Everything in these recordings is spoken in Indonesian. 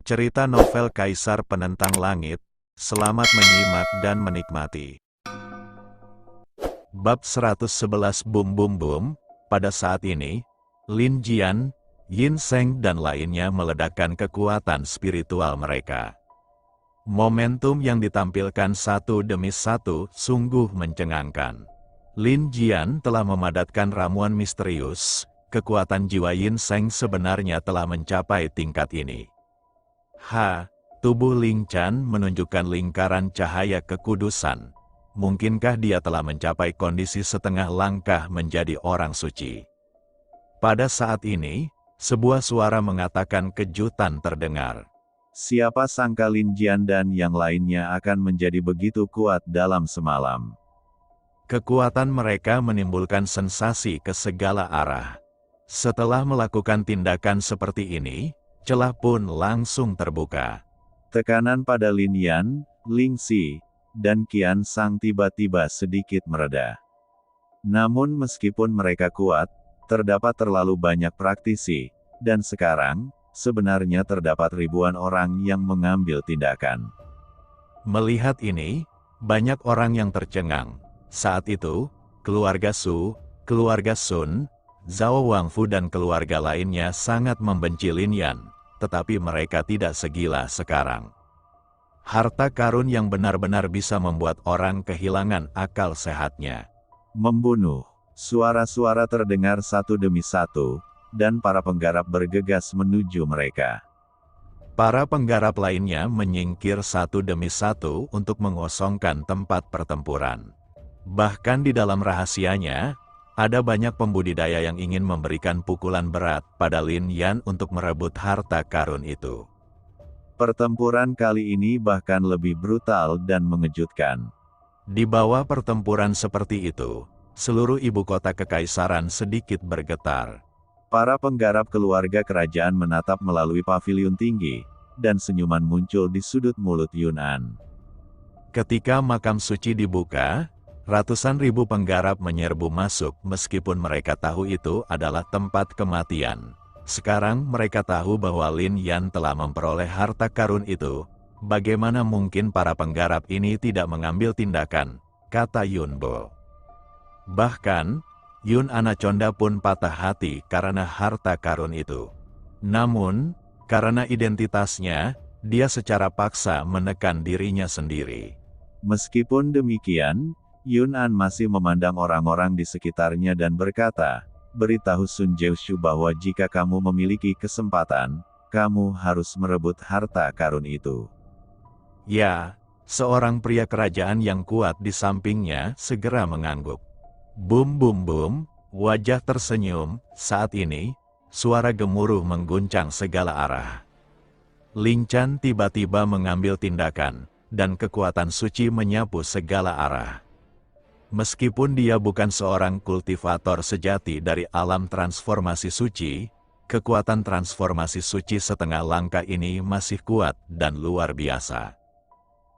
Cerita novel Kaisar Penentang Langit. Selamat menyimak dan menikmati. Bab 111 Bum Bum Bum. Pada saat ini, Lin Jian, Yin Seng dan lainnya meledakkan kekuatan spiritual mereka. Momentum yang ditampilkan satu demi satu sungguh mencengangkan. Lin Jian telah memadatkan ramuan misterius. Kekuatan jiwa Yin Seng sebenarnya telah mencapai tingkat ini. Tubuh Ling Chan menunjukkan lingkaran cahaya kekudusan. Mungkinkah dia telah mencapai kondisi setengah langkah menjadi orang suci? Pada saat ini, sebuah suara mengatakan kejutan terdengar. Siapa sangka Lin Jian dan yang lainnya akan menjadi begitu kuat dalam semalam. Kekuatan mereka menimbulkan sensasi ke segala arah. Setelah melakukan tindakan seperti ini, celah pun langsung terbuka. Tekanan pada Lin Yan, Ling Si, dan Qian Sang tiba-tiba sedikit mereda. Namun meskipun mereka kuat, terdapat terlalu banyak praktisi, dan sekarang, sebenarnya terdapat ribuan orang yang mengambil tindakan. Melihat ini, banyak orang yang tercengang. Saat itu, keluarga Su, keluarga Sun, Zhao Wangfu dan keluarga lainnya sangat membenci Lin Yan. Tetapi mereka tidak segila sekarang. Harta karun yang benar-benar bisa membuat orang kehilangan akal sehatnya. Membunuh. Suara-suara terdengar satu demi satu, dan para penggarap bergegas menuju mereka. Para penggarap lainnya menyingkir satu demi satu untuk mengosongkan tempat pertempuran. Bahkan di dalam rahasianya, ada banyak pembudidaya yang ingin memberikan pukulan berat pada Lin Yan untuk merebut harta karun itu. Pertempuran kali ini bahkan lebih brutal dan mengejutkan. Di bawah pertempuran seperti itu, seluruh ibu kota kekaisaran sedikit bergetar. Para penggarap keluarga kerajaan menatap melalui paviliun tinggi, dan senyuman muncul di sudut mulut Yunan. Ketika makam suci dibuka, ratusan ribu penggarap menyerbu masuk meskipun mereka tahu itu adalah tempat kematian. Sekarang mereka tahu bahwa Lin Yan telah memperoleh harta karun itu. Bagaimana mungkin para penggarap ini tidak mengambil tindakan, kata Yun Bo. Bahkan, Yun Anaconda pun patah hati karena harta karun itu. Namun, karena identitasnya, dia secara paksa menekan dirinya sendiri. Meskipun demikian, Yunan masih memandang orang-orang di sekitarnya dan berkata, beritahu Sun Jiushu bahwa jika kamu memiliki kesempatan, kamu harus merebut harta karun itu. Ya, seorang pria kerajaan yang kuat di sampingnya segera mengangguk. Bum bum bum, wajah tersenyum. Saat ini, suara gemuruh mengguncang segala arah. Ling Chan tiba-tiba mengambil tindakan, dan kekuatan suci menyapu segala arah. Meskipun dia bukan seorang kultivator sejati dari alam transformasi suci, kekuatan transformasi suci setengah langkah ini masih kuat dan luar biasa.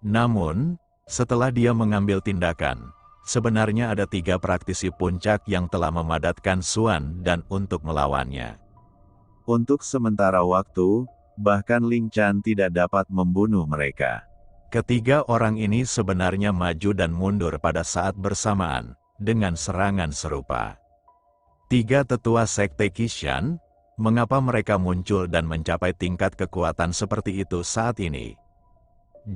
Namun, setelah dia mengambil tindakan, sebenarnya ada 3 praktisi puncak yang telah memadatkan Suan dan untuk melawannya. Untuk sementara waktu, bahkan Ling Chan tidak dapat membunuh mereka. Ketiga orang ini sebenarnya maju dan mundur pada saat bersamaan, dengan serangan serupa. 3 tetua sekte Qishan, mengapa mereka muncul dan mencapai tingkat kekuatan seperti itu saat ini?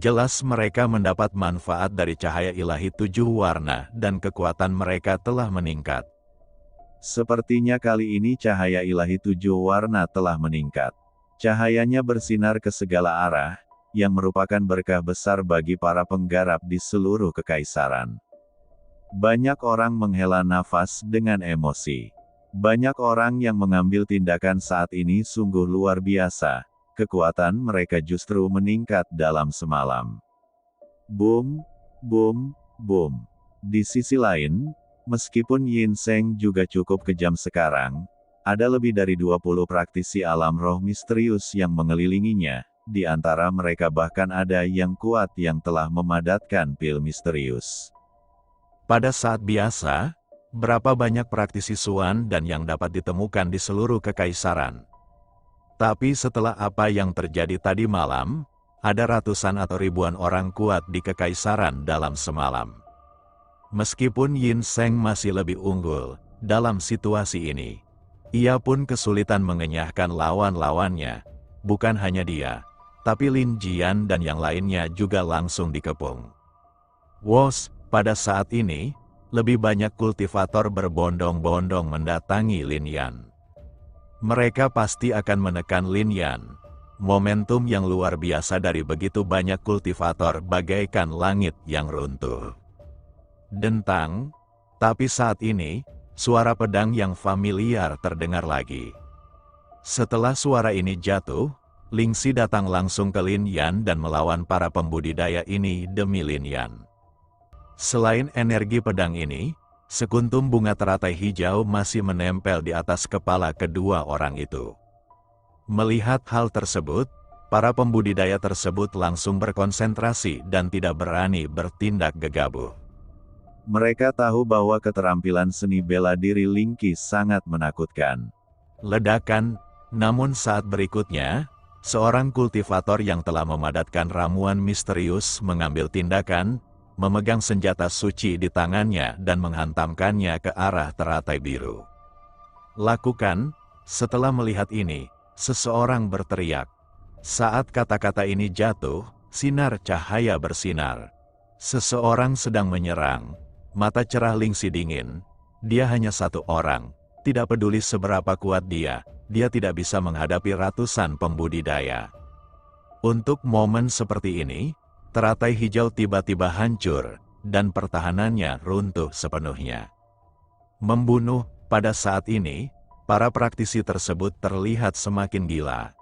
Jelas mereka mendapat manfaat dari cahaya ilahi 7 warna dan kekuatan mereka telah meningkat. Sepertinya kali ini cahaya ilahi 7 warna telah meningkat. Cahayanya bersinar ke segala arah, yang merupakan berkah besar bagi para penggarap di seluruh kekaisaran. Banyak orang menghela nafas dengan emosi. Banyak orang yang mengambil tindakan saat ini sungguh luar biasa. Kekuatan mereka justru meningkat dalam semalam. Boom, boom, boom. Di sisi lain, meskipun Yin Seng juga cukup kejam sekarang, ada lebih dari 20 praktisi alam roh misterius yang mengelilinginya. Di antara mereka bahkan ada yang kuat yang telah memadatkan pil misterius. Pada saat biasa, berapa banyak praktisi Suan dan yang dapat ditemukan di seluruh kekaisaran? Tapi setelah apa yang terjadi tadi malam, ada ratusan atau ribuan orang kuat di kekaisaran dalam semalam. Meskipun Yin Seng masih lebih unggul dalam situasi ini, ia pun kesulitan mengenyahkan lawan-lawannya. Bukan hanya dia, tapi Lin Jian dan yang lainnya juga langsung dikepung. Wos, pada saat ini, lebih banyak kultivator berbondong-bondong mendatangi Lin Yan. Mereka pasti akan menekan Lin Yan. Momentum yang luar biasa dari begitu banyak kultivator bagaikan langit yang runtuh. Dentang, tapi saat ini, suara pedang yang familiar terdengar lagi. Setelah suara ini jatuh, Ling Xi datang langsung ke Lin Yan dan melawan para pembudidaya ini demi Lin Yan. Selain energi pedang ini, sekuntum bunga teratai hijau masih menempel di atas kepala kedua orang itu. Melihat hal tersebut, para pembudidaya tersebut langsung berkonsentrasi dan tidak berani bertindak gegabah. Mereka tahu bahwa keterampilan seni bela diri Ling Qi sangat menakutkan. Ledakan, namun saat berikutnya, seorang kultivator yang telah memadatkan ramuan misterius mengambil tindakan, memegang senjata suci di tangannya dan menghantamkannya ke arah teratai biru. Lakukan, setelah melihat ini, seseorang berteriak. Saat kata-kata ini jatuh, sinar cahaya bersinar. Seseorang sedang menyerang. Mata cerah Ling Xi dingin. Dia hanya satu orang. Tidak peduli seberapa kuat dia tidak bisa menghadapi ratusan pembudidaya. Untuk momen seperti ini, teratai hijau tiba-tiba hancur, dan pertahanannya runtuh sepenuhnya. Membunuh, pada saat ini, para praktisi tersebut terlihat semakin gila.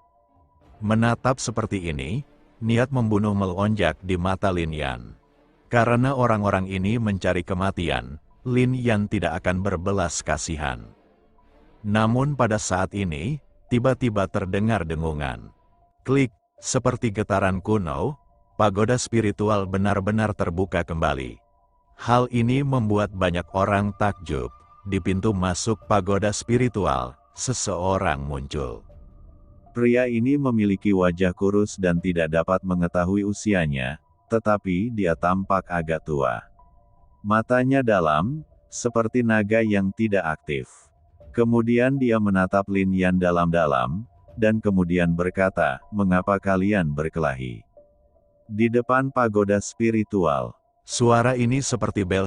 Menatap seperti ini, niat membunuh melonjak di mata Lin Yan. Karena orang-orang ini mencari kematian, Lin Yan tidak akan berbelas kasihan. Namun pada saat ini, tiba-tiba terdengar dengungan. Klik, seperti getaran kuno, pagoda spiritual benar-benar terbuka kembali. Hal ini membuat banyak orang takjub. Di pintu masuk pagoda spiritual, seseorang muncul. Pria ini memiliki wajah kurus dan tidak dapat mengetahui usianya, tetapi dia tampak agak tua. Matanya dalam, seperti naga yang tidak aktif. Kemudian dia menatap Lin Yan dalam-dalam, dan kemudian berkata, "Mengapa kalian berkelahi?" Di depan pagoda spiritual, suara ini seperti bel,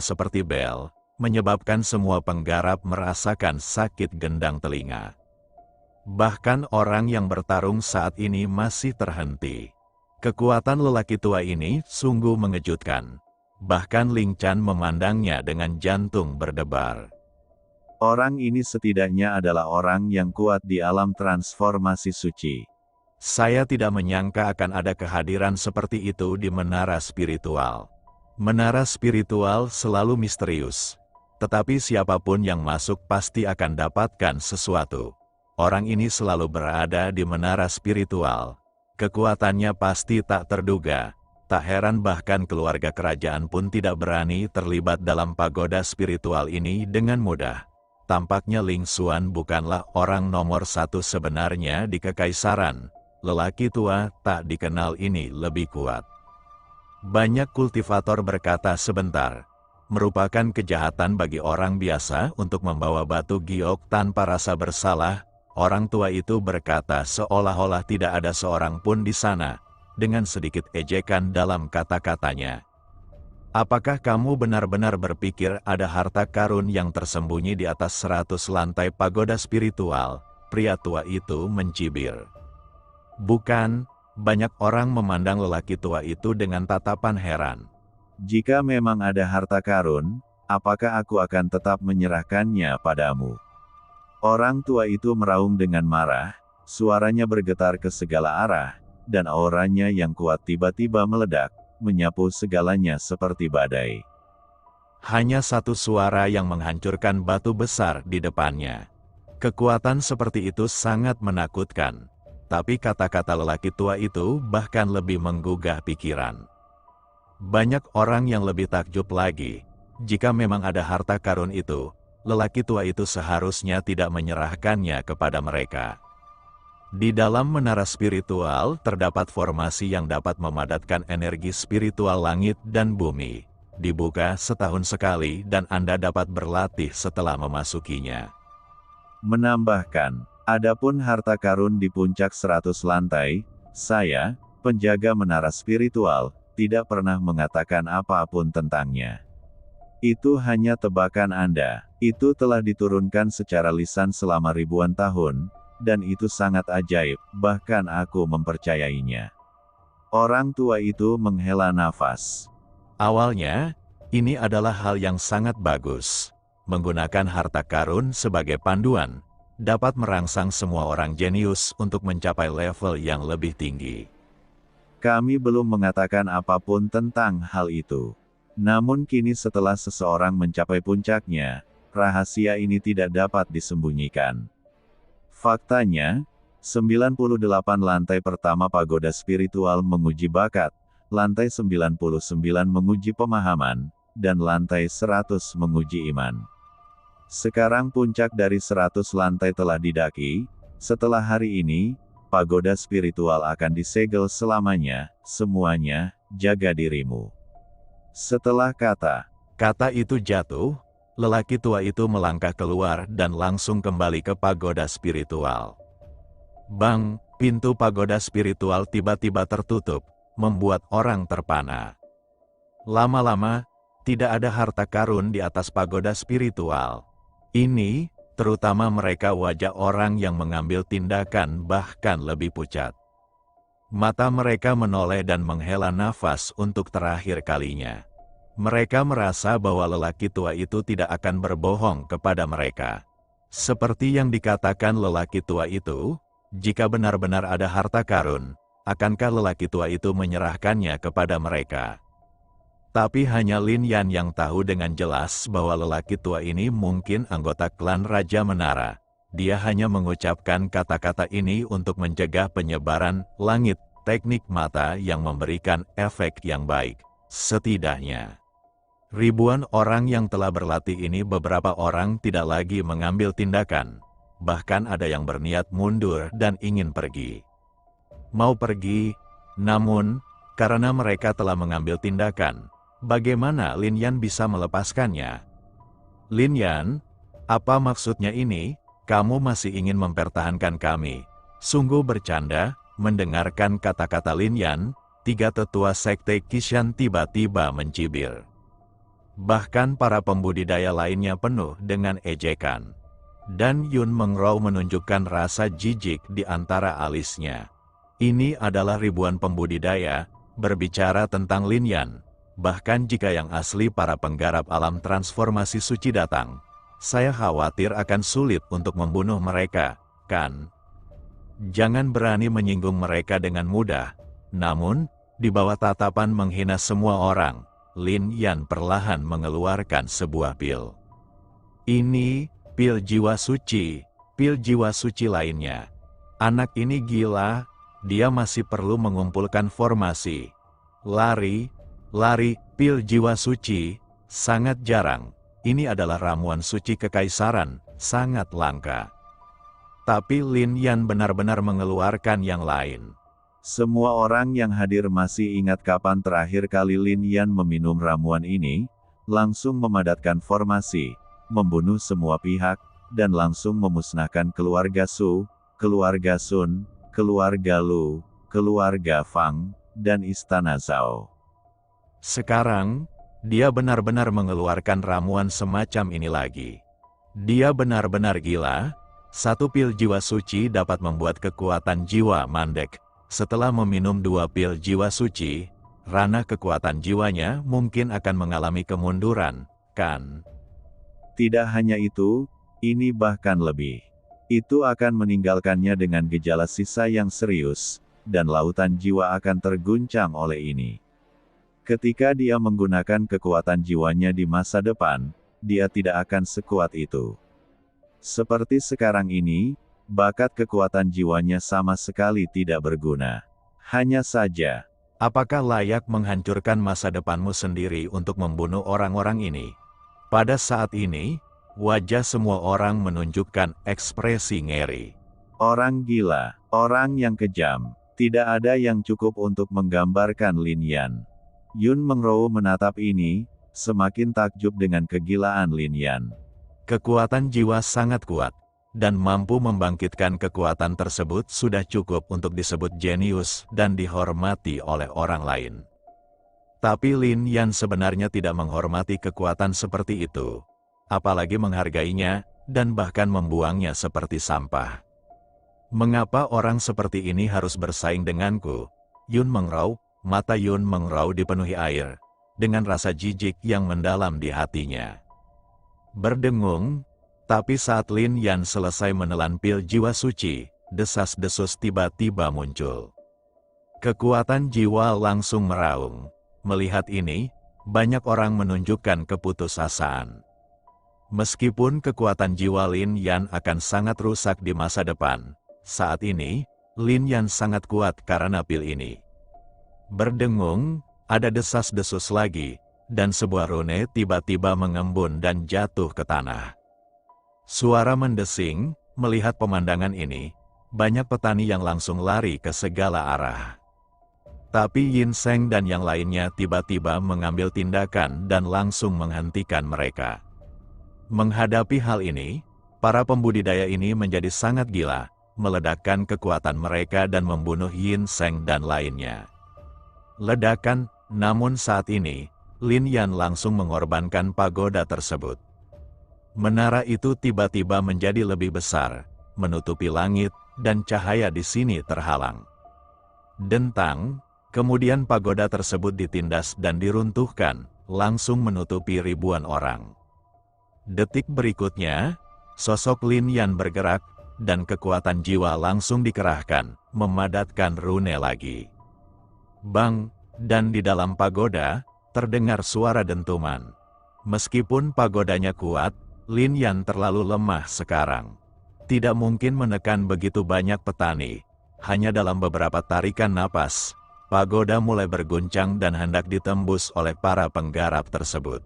menyebabkan semua penggarap merasakan sakit gendang telinga. Bahkan orang yang bertarung saat ini masih terhenti. Kekuatan lelaki tua ini sungguh mengejutkan. Bahkan Ling Chan memandangnya dengan jantung berdebar. Orang ini setidaknya adalah orang yang kuat di alam transformasi suci. Saya tidak menyangka akan ada kehadiran seperti itu di menara spiritual. Menara spiritual selalu misterius. Tetapi siapapun yang masuk pasti akan dapatkan sesuatu. Orang ini selalu berada di menara spiritual. Kekuatannya pasti tak terduga. Tak heran bahkan keluarga kerajaan pun tidak berani terlibat dalam pagoda spiritual ini dengan mudah. Tampaknya Ling Xuan bukanlah orang nomor satu sebenarnya di kekaisaran. Lelaki tua tak dikenal ini lebih kuat. Banyak kultivator berkata sebentar. Merupakan kejahatan bagi orang biasa untuk membawa batu giok tanpa rasa bersalah. Orang tua itu berkata seolah-olah tidak ada seorang pun di sana, dengan sedikit ejekan dalam kata-katanya. Apakah kamu benar-benar berpikir ada harta karun yang tersembunyi di atas 100 lantai pagoda spiritual? Pria tua itu mencibir. Bukan, banyak orang memandang lelaki tua itu dengan tatapan heran. Jika memang ada harta karun, apakah aku akan tetap menyerahkannya padamu? Orang tua itu meraung dengan marah, suaranya bergetar ke segala arah, dan auranya yang kuat tiba-tiba meledak, menyapu segalanya seperti badai. Hanya satu suara yang menghancurkan batu besar di depannya. Kekuatan seperti itu sangat menakutkan, tapi kata-kata lelaki tua itu bahkan lebih menggugah pikiran. Banyak orang yang lebih takjub lagi, jika memang ada harta karun itu, lelaki tua itu seharusnya tidak menyerahkannya kepada mereka. Di dalam menara spiritual terdapat formasi yang dapat memadatkan energi spiritual langit dan bumi. Dibuka setahun sekali dan Anda dapat berlatih setelah memasukinya. Menambahkan, adapun harta karun di puncak 100 lantai, saya, penjaga menara spiritual, tidak pernah mengatakan apapun tentangnya. Itu hanya tebakan Anda. Itu telah diturunkan secara lisan selama ribuan tahun, dan itu sangat ajaib, bahkan aku mempercayainya. Orang tua itu menghela nafas. Awalnya, ini adalah hal yang sangat bagus. Menggunakan harta karun sebagai panduan, dapat merangsang semua orang jenius untuk mencapai level yang lebih tinggi. Kami belum mengatakan apapun tentang hal itu. Namun kini setelah seseorang mencapai puncaknya, rahasia ini tidak dapat disembunyikan. Faktanya, 98 lantai pertama pagoda spiritual menguji bakat, lantai 99 menguji pemahaman, dan lantai 100 menguji iman. Sekarang puncak dari 100 lantai telah didaki, setelah hari ini, pagoda spiritual akan disegel selamanya, semuanya, jaga dirimu. Setelah kata itu jatuh, lelaki tua itu melangkah keluar dan langsung kembali ke pagoda spiritual. Bang, pintu pagoda spiritual tiba-tiba tertutup, membuat orang terpana. Lama-lama, tidak ada harta karun di atas pagoda spiritual. Ini, terutama mereka wajah orang yang mengambil tindakan bahkan lebih pucat. Mata mereka menoleh dan menghela nafas untuk terakhir kalinya. Mereka merasa bahwa lelaki tua itu tidak akan berbohong kepada mereka. Seperti yang dikatakan lelaki tua itu, jika benar-benar ada harta karun, akankah lelaki tua itu menyerahkannya kepada mereka? Tapi hanya Lin Yan yang tahu dengan jelas bahwa lelaki tua ini mungkin anggota klan Raja Menara. Dia hanya mengucapkan kata-kata ini untuk mencegah penyebaran langit, teknik mata yang memberikan efek yang baik. Setidaknya, ribuan orang yang telah berlatih ini, beberapa orang tidak lagi mengambil tindakan. Bahkan ada yang berniat mundur dan ingin pergi. Mau pergi, namun, karena mereka telah mengambil tindakan, bagaimana Lin Yan bisa melepaskannya? Lin Yan, apa maksudnya ini? Kamu masih ingin mempertahankan kami? Sungguh bercanda. Mendengarkan kata-kata Lin Yan, tiga tetua sekte Qishan tiba-tiba mencibir. Bahkan para pembudidaya lainnya penuh dengan ejekan. Dan Yun Mengrau menunjukkan rasa jijik di antara alisnya. Ini adalah ribuan pembudidaya, berbicara tentang Lin Yan. Bahkan jika yang asli para penggarap alam transformasi suci datang, saya khawatir akan sulit untuk membunuh mereka, kan? Jangan berani menyinggung mereka dengan mudah. Namun, di bawah tatapan menghina semua orang, Lin Yan perlahan mengeluarkan sebuah pil. Ini, pil jiwa suci lainnya. Anak ini gila, dia masih perlu mengumpulkan formasi. Lari, pil jiwa suci, sangat jarang. Ini adalah ramuan suci kekaisaran, sangat langka. Tapi Lin Yan benar-benar mengeluarkan yang lain. Semua orang yang hadir masih ingat kapan terakhir kali Lin Yan meminum ramuan ini, langsung memadatkan formasi, membunuh semua pihak, dan langsung memusnahkan keluarga Su, keluarga Sun, keluarga Lu, keluarga Fang, dan istana Zhao. Sekarang, dia benar-benar mengeluarkan ramuan semacam ini lagi. Dia benar-benar gila. Satu pil jiwa suci dapat membuat kekuatan jiwa mandek. Setelah meminum 2 pil jiwa suci, ranah kekuatan jiwanya mungkin akan mengalami kemunduran, kan? Tidak hanya itu, ini bahkan lebih. Itu akan meninggalkannya dengan gejala sisa yang serius, dan lautan jiwa akan terguncang oleh ini. Ketika dia menggunakan kekuatan jiwanya di masa depan, dia tidak akan sekuat itu. Seperti sekarang ini, bakat kekuatan jiwanya sama sekali tidak berguna. Hanya saja, apakah layak menghancurkan masa depanmu sendiri untuk membunuh orang-orang ini? Pada saat ini, wajah semua orang menunjukkan ekspresi ngeri. Orang gila, Orang yang kejam. Tidak ada yang cukup untuk menggambarkan Lin Yan. Yun Mengrou menatap ini, semakin takjub dengan kegilaan Lin Yan. Kekuatan jiwa sangat kuat, dan mampu membangkitkan kekuatan tersebut sudah cukup untuk disebut jenius dan dihormati oleh orang lain. Tapi Lin Yan sebenarnya tidak menghormati kekuatan seperti itu, apalagi menghargainya, dan bahkan membuangnya seperti sampah. Mengapa orang seperti ini harus bersaing denganku? Yun Mengrou, mata Yun Mengrou dipenuhi air, dengan rasa jijik yang mendalam di hatinya. Berdengung, tapi saat Lin Yan selesai menelan pil jiwa suci, desas-desus tiba-tiba muncul. Kekuatan jiwa langsung meraung. Melihat ini, banyak orang menunjukkan keputusasaan. Meskipun kekuatan jiwa Lin Yan akan sangat rusak di masa depan, saat ini, Lin Yan sangat kuat karena pil ini. Berdengung, ada desas-desus lagi, dan sebuah rune tiba-tiba mengembun dan jatuh ke tanah. Suara mendesing, melihat pemandangan ini, banyak petani yang langsung lari ke segala arah. Tapi Yin Seng dan yang lainnya tiba-tiba mengambil tindakan dan langsung menghentikan mereka. Menghadapi hal ini, para pembudidaya ini menjadi sangat gila, meledakkan kekuatan mereka dan membunuh Yin Seng dan lainnya. Ledakan, namun saat ini, Lin Yan langsung mengorbankan pagoda tersebut. Menara itu tiba-tiba menjadi lebih besar, menutupi langit, dan cahaya di sini terhalang. Dentang, kemudian pagoda tersebut ditindas dan diruntuhkan, langsung menutupi ribuan orang. Detik berikutnya, sosok Lin Yan bergerak, dan kekuatan jiwa langsung dikerahkan, memadatkan rune lagi. Bang, dan di dalam pagoda, terdengar suara dentuman. Meskipun pagodanya kuat, Lin Yan terlalu lemah sekarang. Tidak mungkin menekan begitu banyak petani. Hanya dalam beberapa tarikan napas, pagoda mulai berguncang dan hendak ditembus oleh para penggarap tersebut.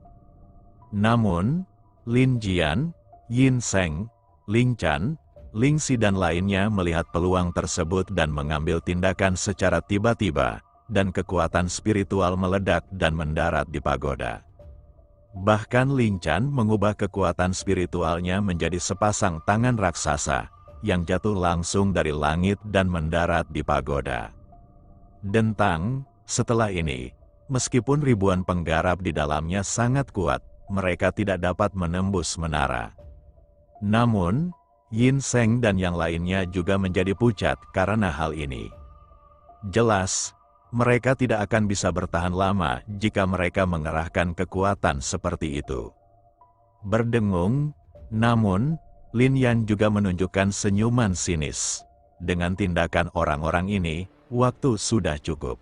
Namun, Lin Jian, Yin Seng, Ling Chan, Ling Si dan lainnya melihat peluang tersebut dan mengambil tindakan secara tiba-tiba, dan kekuatan spiritual meledak dan mendarat di pagoda. Bahkan Ling Chan mengubah kekuatan spiritualnya menjadi sepasang tangan raksasa, yang jatuh langsung dari langit dan mendarat di pagoda. Dentang, setelah ini, meskipun ribuan penggarap di dalamnya sangat kuat, mereka tidak dapat menembus menara. Namun, Yin Seng dan yang lainnya juga menjadi pucat karena hal ini. Jelas, mereka tidak akan bisa bertahan lama jika mereka mengerahkan kekuatan seperti itu. Berdengung, namun, Lin Yan juga menunjukkan senyuman sinis. Dengan tindakan orang-orang ini, waktu sudah cukup.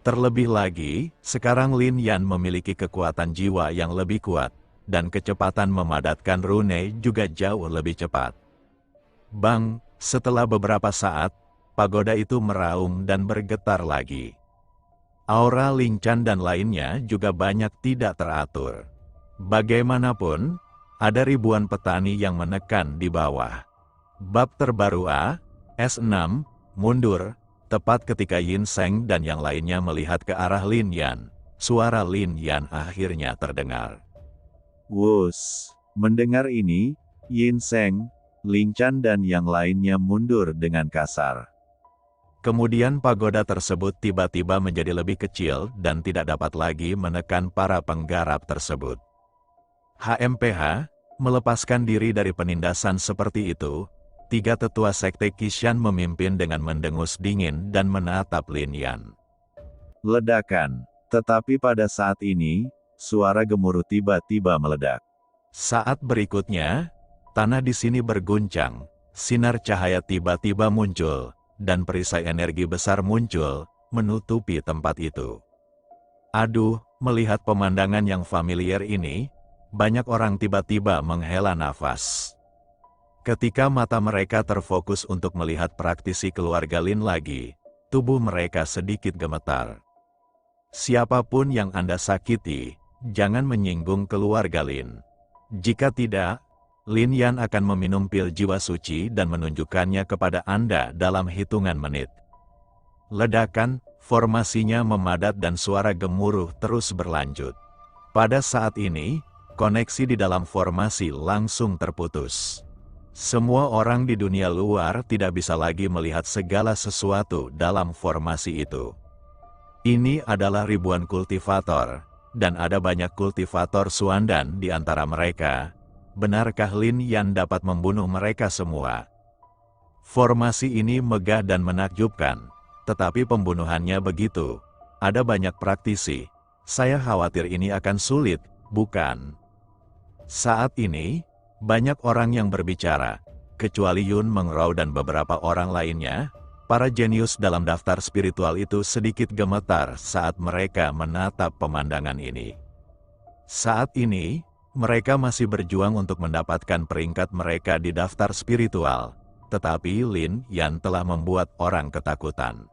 Terlebih lagi, sekarang Lin Yan memiliki kekuatan jiwa yang lebih kuat, dan kecepatan memadatkan rune juga jauh lebih cepat. Bang, setelah beberapa saat, pagoda itu meraung dan bergetar lagi. Aura Ling Chan dan lainnya juga banyak tidak teratur. Bagaimanapun, ada ribuan petani yang menekan di bawah. Bab terbaru A, S6, mundur, tepat ketika Yin Seng dan yang lainnya melihat ke arah Lin Yan. Suara Lin Yan akhirnya terdengar. Wus, mendengar ini, Yin Seng, Ling Chan dan yang lainnya mundur dengan kasar. Kemudian pagoda tersebut tiba-tiba menjadi lebih kecil dan tidak dapat lagi menekan para penggarap tersebut. HMPH, melepaskan diri dari penindasan seperti itu, tiga tetua sekte Qishan memimpin dengan mendengus dingin dan menatap Lin Yan. Ledakan, tetapi pada saat ini, suara gemuruh tiba-tiba meledak. Saat berikutnya, tanah di sini berguncang, sinar cahaya tiba-tiba muncul, dan perisai energi besar muncul, menutupi tempat itu. Aduh, melihat pemandangan yang familiar ini, banyak orang tiba-tiba menghela nafas. Ketika mata mereka terfokus untuk melihat praktisi keluarga Lin lagi, tubuh mereka sedikit gemetar. Siapapun yang Anda sakiti, jangan menyinggung keluarga Lin. Jika tidak, Lin Yan akan meminum pil jiwa suci dan menunjukkannya kepada Anda dalam hitungan menit. Ledakan, formasinya memadat dan suara gemuruh terus berlanjut. Pada saat ini, koneksi di dalam formasi langsung terputus. Semua orang di dunia luar tidak bisa lagi melihat segala sesuatu dalam formasi itu. Ini adalah ribuan kultivator, dan ada banyak kultivator Suandan di antara mereka. Benarkah Lin Yan dapat membunuh mereka semua? Formasi ini megah dan menakjubkan, tetapi pembunuhannya begitu. Ada banyak praktisi. Saya khawatir ini akan sulit, bukan? Saat ini, banyak orang yang berbicara, kecuali Yun Mengrao dan beberapa orang lainnya. Para jenius dalam daftar spiritual itu sedikit gemetar saat mereka menatap pemandangan ini. Saat ini, mereka masih berjuang untuk mendapatkan peringkat mereka di daftar spiritual, tetapi Lin Yan telah membuat orang ketakutan.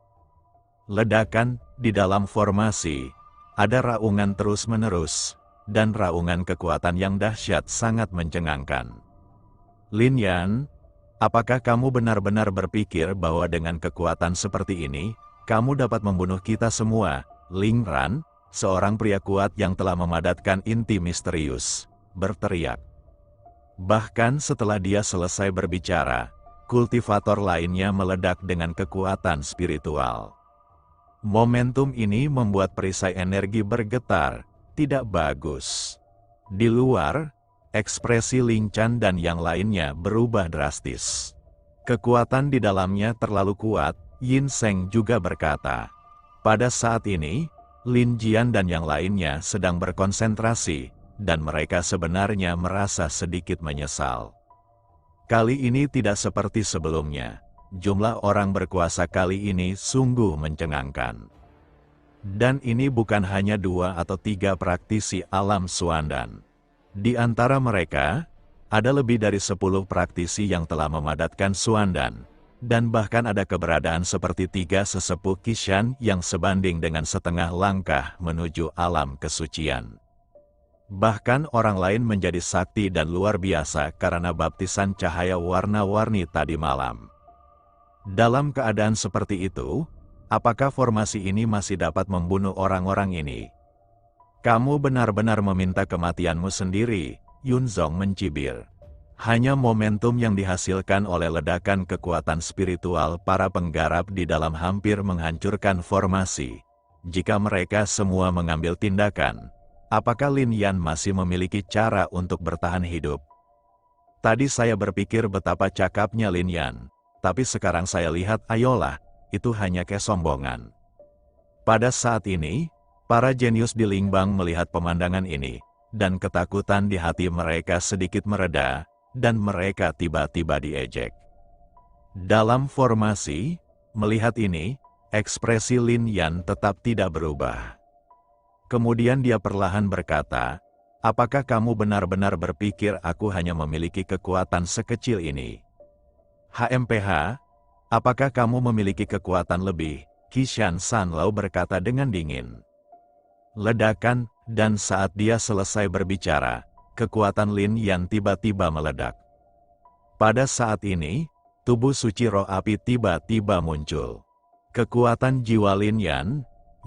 Ledakan di dalam formasi, ada raungan terus-menerus, dan raungan kekuatan yang dahsyat sangat mencengangkan. Lin Yan, apakah kamu benar-benar berpikir bahwa dengan kekuatan seperti ini, kamu dapat membunuh kita semua? Ling Ran, seorang pria kuat yang telah memadatkan inti misterius, berteriak. Bahkan setelah dia selesai berbicara, kultivator lainnya meledak dengan kekuatan spiritual. Momentum ini membuat perisai energi bergetar, tidak bagus. Di luar, ekspresi Ling Chan dan yang lainnya berubah drastis. Kekuatan di dalamnya terlalu kuat, Yin Seng juga berkata. Pada saat ini, Lin Jian dan yang lainnya sedang berkonsentrasi, dan mereka sebenarnya merasa sedikit menyesal. Kali ini tidak seperti sebelumnya. Jumlah orang berkuasa kali ini sungguh mencengangkan. Dan ini bukan hanya 2 atau 3 praktisi alam Suandan. Di antara mereka, ada lebih dari 10 praktisi yang telah memadatkan Suandan, dan bahkan ada keberadaan seperti 3 sesepuh Kishan yang sebanding dengan setengah langkah menuju alam kesucian. Bahkan orang lain menjadi sakti dan luar biasa karena baptisan cahaya warna-warni tadi malam. Dalam keadaan seperti itu, apakah formasi ini masih dapat membunuh orang-orang ini? Kamu benar-benar meminta kematianmu sendiri, Yun Zong mencibir. Hanya momentum yang dihasilkan oleh ledakan kekuatan spiritual para penggarap di dalam hampir menghancurkan formasi. Jika mereka semua mengambil tindakan, apakah Lin Yan masih memiliki cara untuk bertahan hidup? Tadi saya berpikir betapa cakapnya Lin Yan, tapi sekarang saya lihat ayolah, itu hanya kesombongan. Pada saat ini, para jenius di Lingbang melihat pemandangan ini, dan ketakutan di hati mereka sedikit mereda, dan mereka tiba-tiba diejek. Dalam formasi, melihat ini, ekspresi Lin Yan tetap tidak berubah. Kemudian dia perlahan berkata, apakah kamu benar-benar berpikir aku hanya memiliki kekuatan sekecil ini? HMPH, apakah kamu memiliki kekuatan lebih? Kishan Sanlao berkata dengan dingin. Ledakan, dan saat dia selesai berbicara, kekuatan Lin Yan tiba-tiba meledak. Pada saat ini, tubuh suci roh api tiba-tiba muncul. Kekuatan jiwa Lin Yan,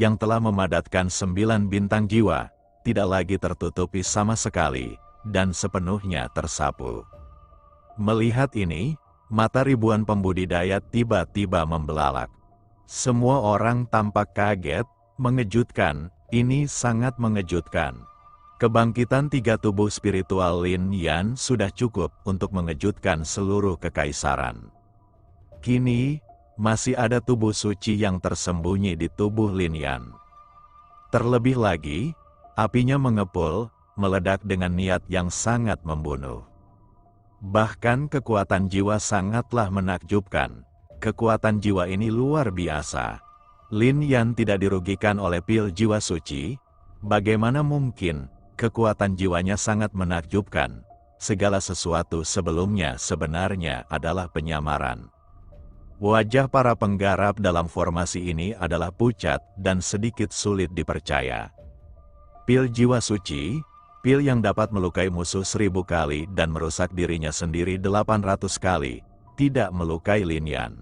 yang telah memadatkan 9 bintang jiwa, tidak lagi tertutupi sama sekali, dan sepenuhnya tersapu. Melihat ini, mata ribuan pembudidaya tiba-tiba membelalak. Semua orang tampak kaget, mengejutkan, ini sangat mengejutkan. Kebangkitan 3 tubuh spiritual Lin Yan sudah cukup untuk mengejutkan seluruh kekaisaran. Kini, masih ada tubuh suci yang tersembunyi di tubuh Lin Yan. Terlebih lagi, apinya mengepul, meledak dengan niat yang sangat membunuh. Bahkan kekuatan jiwa sangatlah menakjubkan. Kekuatan jiwa ini luar biasa. Lin Yan tidak dirugikan oleh pil jiwa suci. Bagaimana mungkin? Kekuatan jiwanya sangat menakjubkan. Segala sesuatu sebelumnya sebenarnya adalah penyamaran. Wajah para penggarap dalam formasi ini adalah pucat dan sedikit sulit dipercaya. Pil jiwa suci, Pil yang dapat melukai musuh 1000 kali dan merusak dirinya sendiri 800 kali, tidak melukai Lin Yan.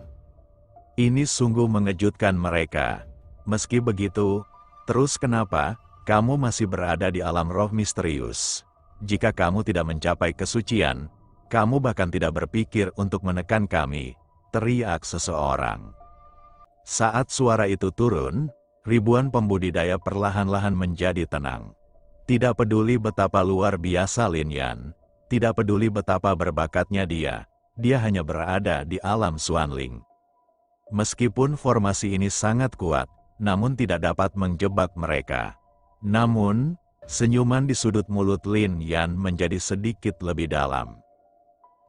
Ini sungguh mengejutkan mereka. Meski begitu, terus kenapa kamu masih berada di alam roh misterius? Jika kamu tidak mencapai kesucian, kamu bahkan tidak berpikir untuk menekan kami, teriak seseorang. Saat suara itu turun, ribuan pembudidaya perlahan-lahan menjadi tenang. Tidak peduli betapa luar biasa Lin Yan, tidak peduli betapa berbakatnya dia hanya berada di alam Xuanling. Meskipun formasi ini sangat kuat, namun tidak dapat menjebak mereka. Namun, senyuman di sudut mulut Lin Yan menjadi sedikit lebih dalam.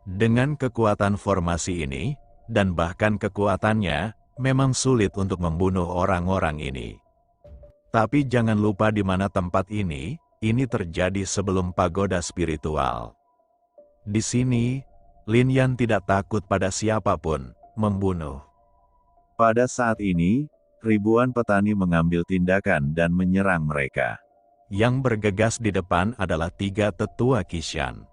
Dengan kekuatan formasi ini, dan bahkan kekuatannya, memang sulit untuk membunuh orang-orang ini. Tapi jangan lupa di mana tempat ini terjadi sebelum pagoda spiritual. Di sini, Lin Yan tidak takut pada siapapun, membunuh. Pada saat ini, ribuan petani mengambil tindakan dan menyerang mereka. Yang bergegas di depan adalah 3 tetua Qishan.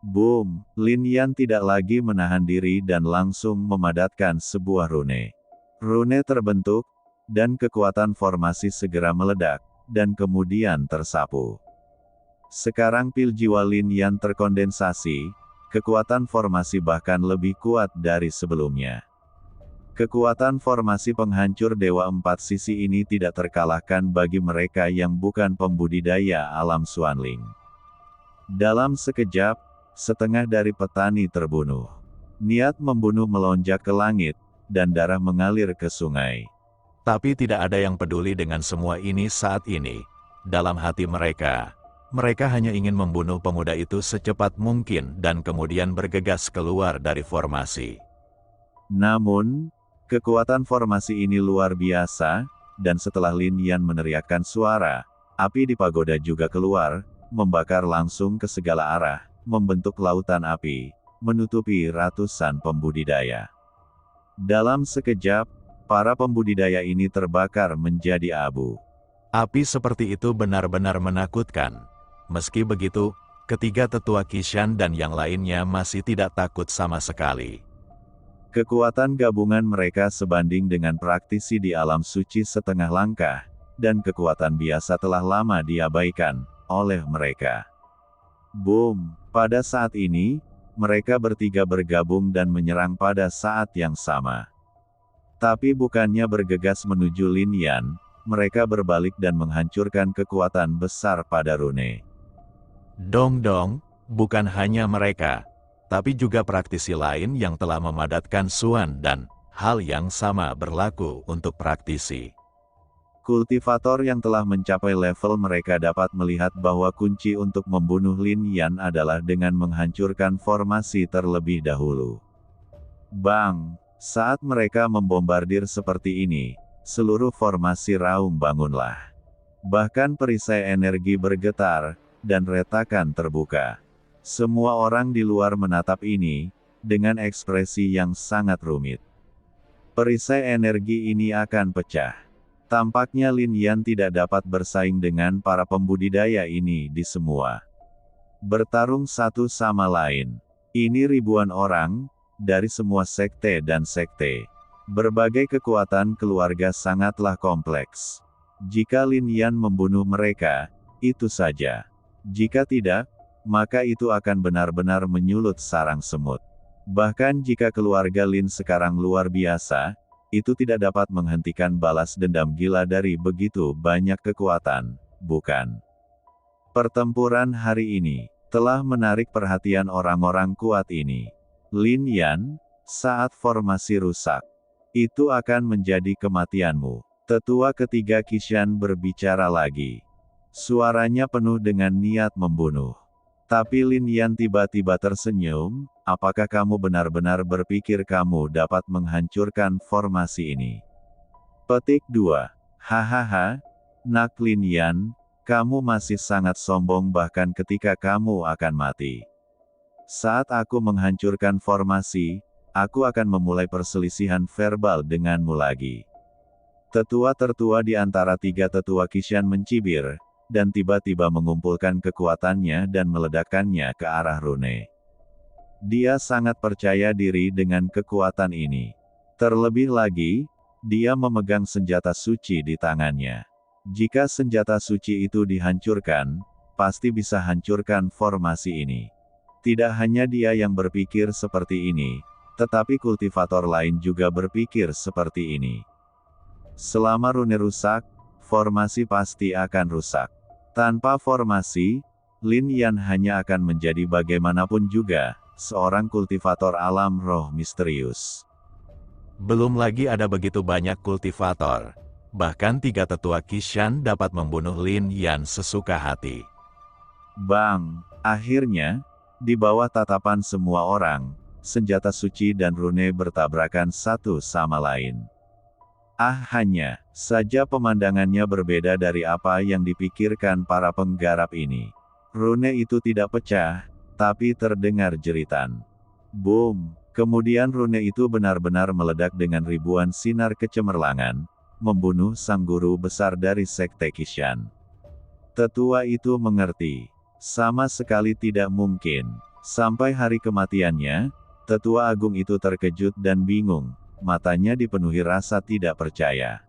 Boom, Lin Yan tidak lagi menahan diri dan langsung memadatkan sebuah rune. Rune terbentuk, dan kekuatan formasi segera meledak, dan kemudian tersapu. Sekarang pil jiwa Lin Yan terkondensasi, kekuatan formasi bahkan lebih kuat dari sebelumnya. Kekuatan formasi penghancur Dewa 4 Sisi ini tidak terkalahkan bagi mereka yang bukan pembudidaya alam Xuanling. Dalam sekejap, setengah dari petani terbunuh. Niat membunuh melonjak ke langit, dan darah mengalir ke sungai. Tapi tidak ada yang peduli dengan semua ini saat ini. Dalam hati mereka hanya ingin membunuh pemuda itu secepat mungkin dan kemudian bergegas keluar dari formasi. Namun, kekuatan formasi ini luar biasa, dan setelah Lin Yan meneriakkan suara, api di pagoda juga keluar, membakar langsung ke segala arah, membentuk lautan api, menutupi ratusan pembudidaya. Dalam sekejap, para pembudidaya ini terbakar menjadi abu. Api seperti itu benar-benar menakutkan. Meski begitu, ketiga tetua Qishan dan yang lainnya masih tidak takut sama sekali. Kekuatan gabungan mereka sebanding dengan praktisi di alam suci setengah langkah, dan kekuatan biasa telah lama diabaikan oleh mereka. Boom! Pada saat ini, mereka bertiga bergabung dan menyerang pada saat yang sama. Tapi bukannya bergegas menuju Lin Yan, mereka berbalik dan menghancurkan kekuatan besar pada rune. Dong-dong, bukan hanya mereka, tapi juga praktisi lain yang telah memadatkan Xuan dan hal yang sama berlaku untuk praktisi. Kultivator yang telah mencapai level mereka dapat melihat bahwa kunci untuk membunuh Lin Yan adalah dengan menghancurkan formasi terlebih dahulu. Bang! Saat mereka membombardir seperti ini, seluruh formasi raung bangunlah. Bahkan perisai energi bergetar, dan retakan terbuka. Semua orang di luar menatap ini, dengan ekspresi yang sangat rumit. Perisai energi ini akan pecah. Tampaknya Lin Yan tidak dapat bersaing dengan para pembudidaya ini di semua. Bertarung satu sama lain. Ini ribuan orang, dari semua sekte dan sekte. Berbagai kekuatan keluarga sangatlah kompleks. Jika Lin Yan membunuh mereka, itu saja. Jika tidak, maka itu akan benar-benar menyulut sarang semut. Bahkan jika keluarga Lin sekarang luar biasa, itu tidak dapat menghentikan balas dendam gila dari begitu banyak kekuatan, bukan? Pertempuran hari ini telah menarik perhatian orang-orang kuat ini. Lin Yan, saat formasi rusak, itu akan menjadi kematianmu. Tetua ketiga Qishan berbicara lagi. Suaranya penuh dengan niat membunuh. Tapi Lin Yan tiba-tiba tersenyum, apakah kamu benar-benar berpikir kamu dapat menghancurkan formasi ini? Petik 2. Hahaha, nak Lin Yan, kamu masih sangat sombong bahkan ketika kamu akan mati. Saat aku menghancurkan formasi, aku akan memulai perselisihan verbal denganmu lagi. Tetua tertua di antara 3 tetua Qishan mencibir, dan tiba-tiba mengumpulkan kekuatannya dan meledakkannya ke arah rune. Dia sangat percaya diri dengan kekuatan ini. Terlebih lagi, dia memegang senjata suci di tangannya. Jika senjata suci itu dihancurkan, pasti bisa hancurkan formasi ini. Tidak hanya dia yang berpikir seperti ini, tetapi kultivator lain juga berpikir seperti ini. Selama rune rusak, formasi pasti akan rusak. Tanpa formasi, Lin Yan hanya akan menjadi bagaimanapun juga, seorang kultivator alam roh misterius. Belum lagi ada begitu banyak kultivator. Bahkan 3 tetua Qishan dapat membunuh Lin Yan sesuka hati. Bang! Akhirnya, di bawah tatapan semua orang, senjata suci dan rune bertabrakan satu sama lain. Hanya saja pemandangannya berbeda dari apa yang dipikirkan para penggarap ini. Rune itu tidak pecah, tapi terdengar jeritan. Boom! Kemudian rune itu benar-benar meledak dengan ribuan sinar kecemerlangan, membunuh sang guru besar dari Sekte Qishan. Tetua itu mengerti. Sama sekali tidak mungkin. Sampai hari kematiannya, Tetua Agung itu terkejut dan bingung, matanya dipenuhi rasa tidak percaya.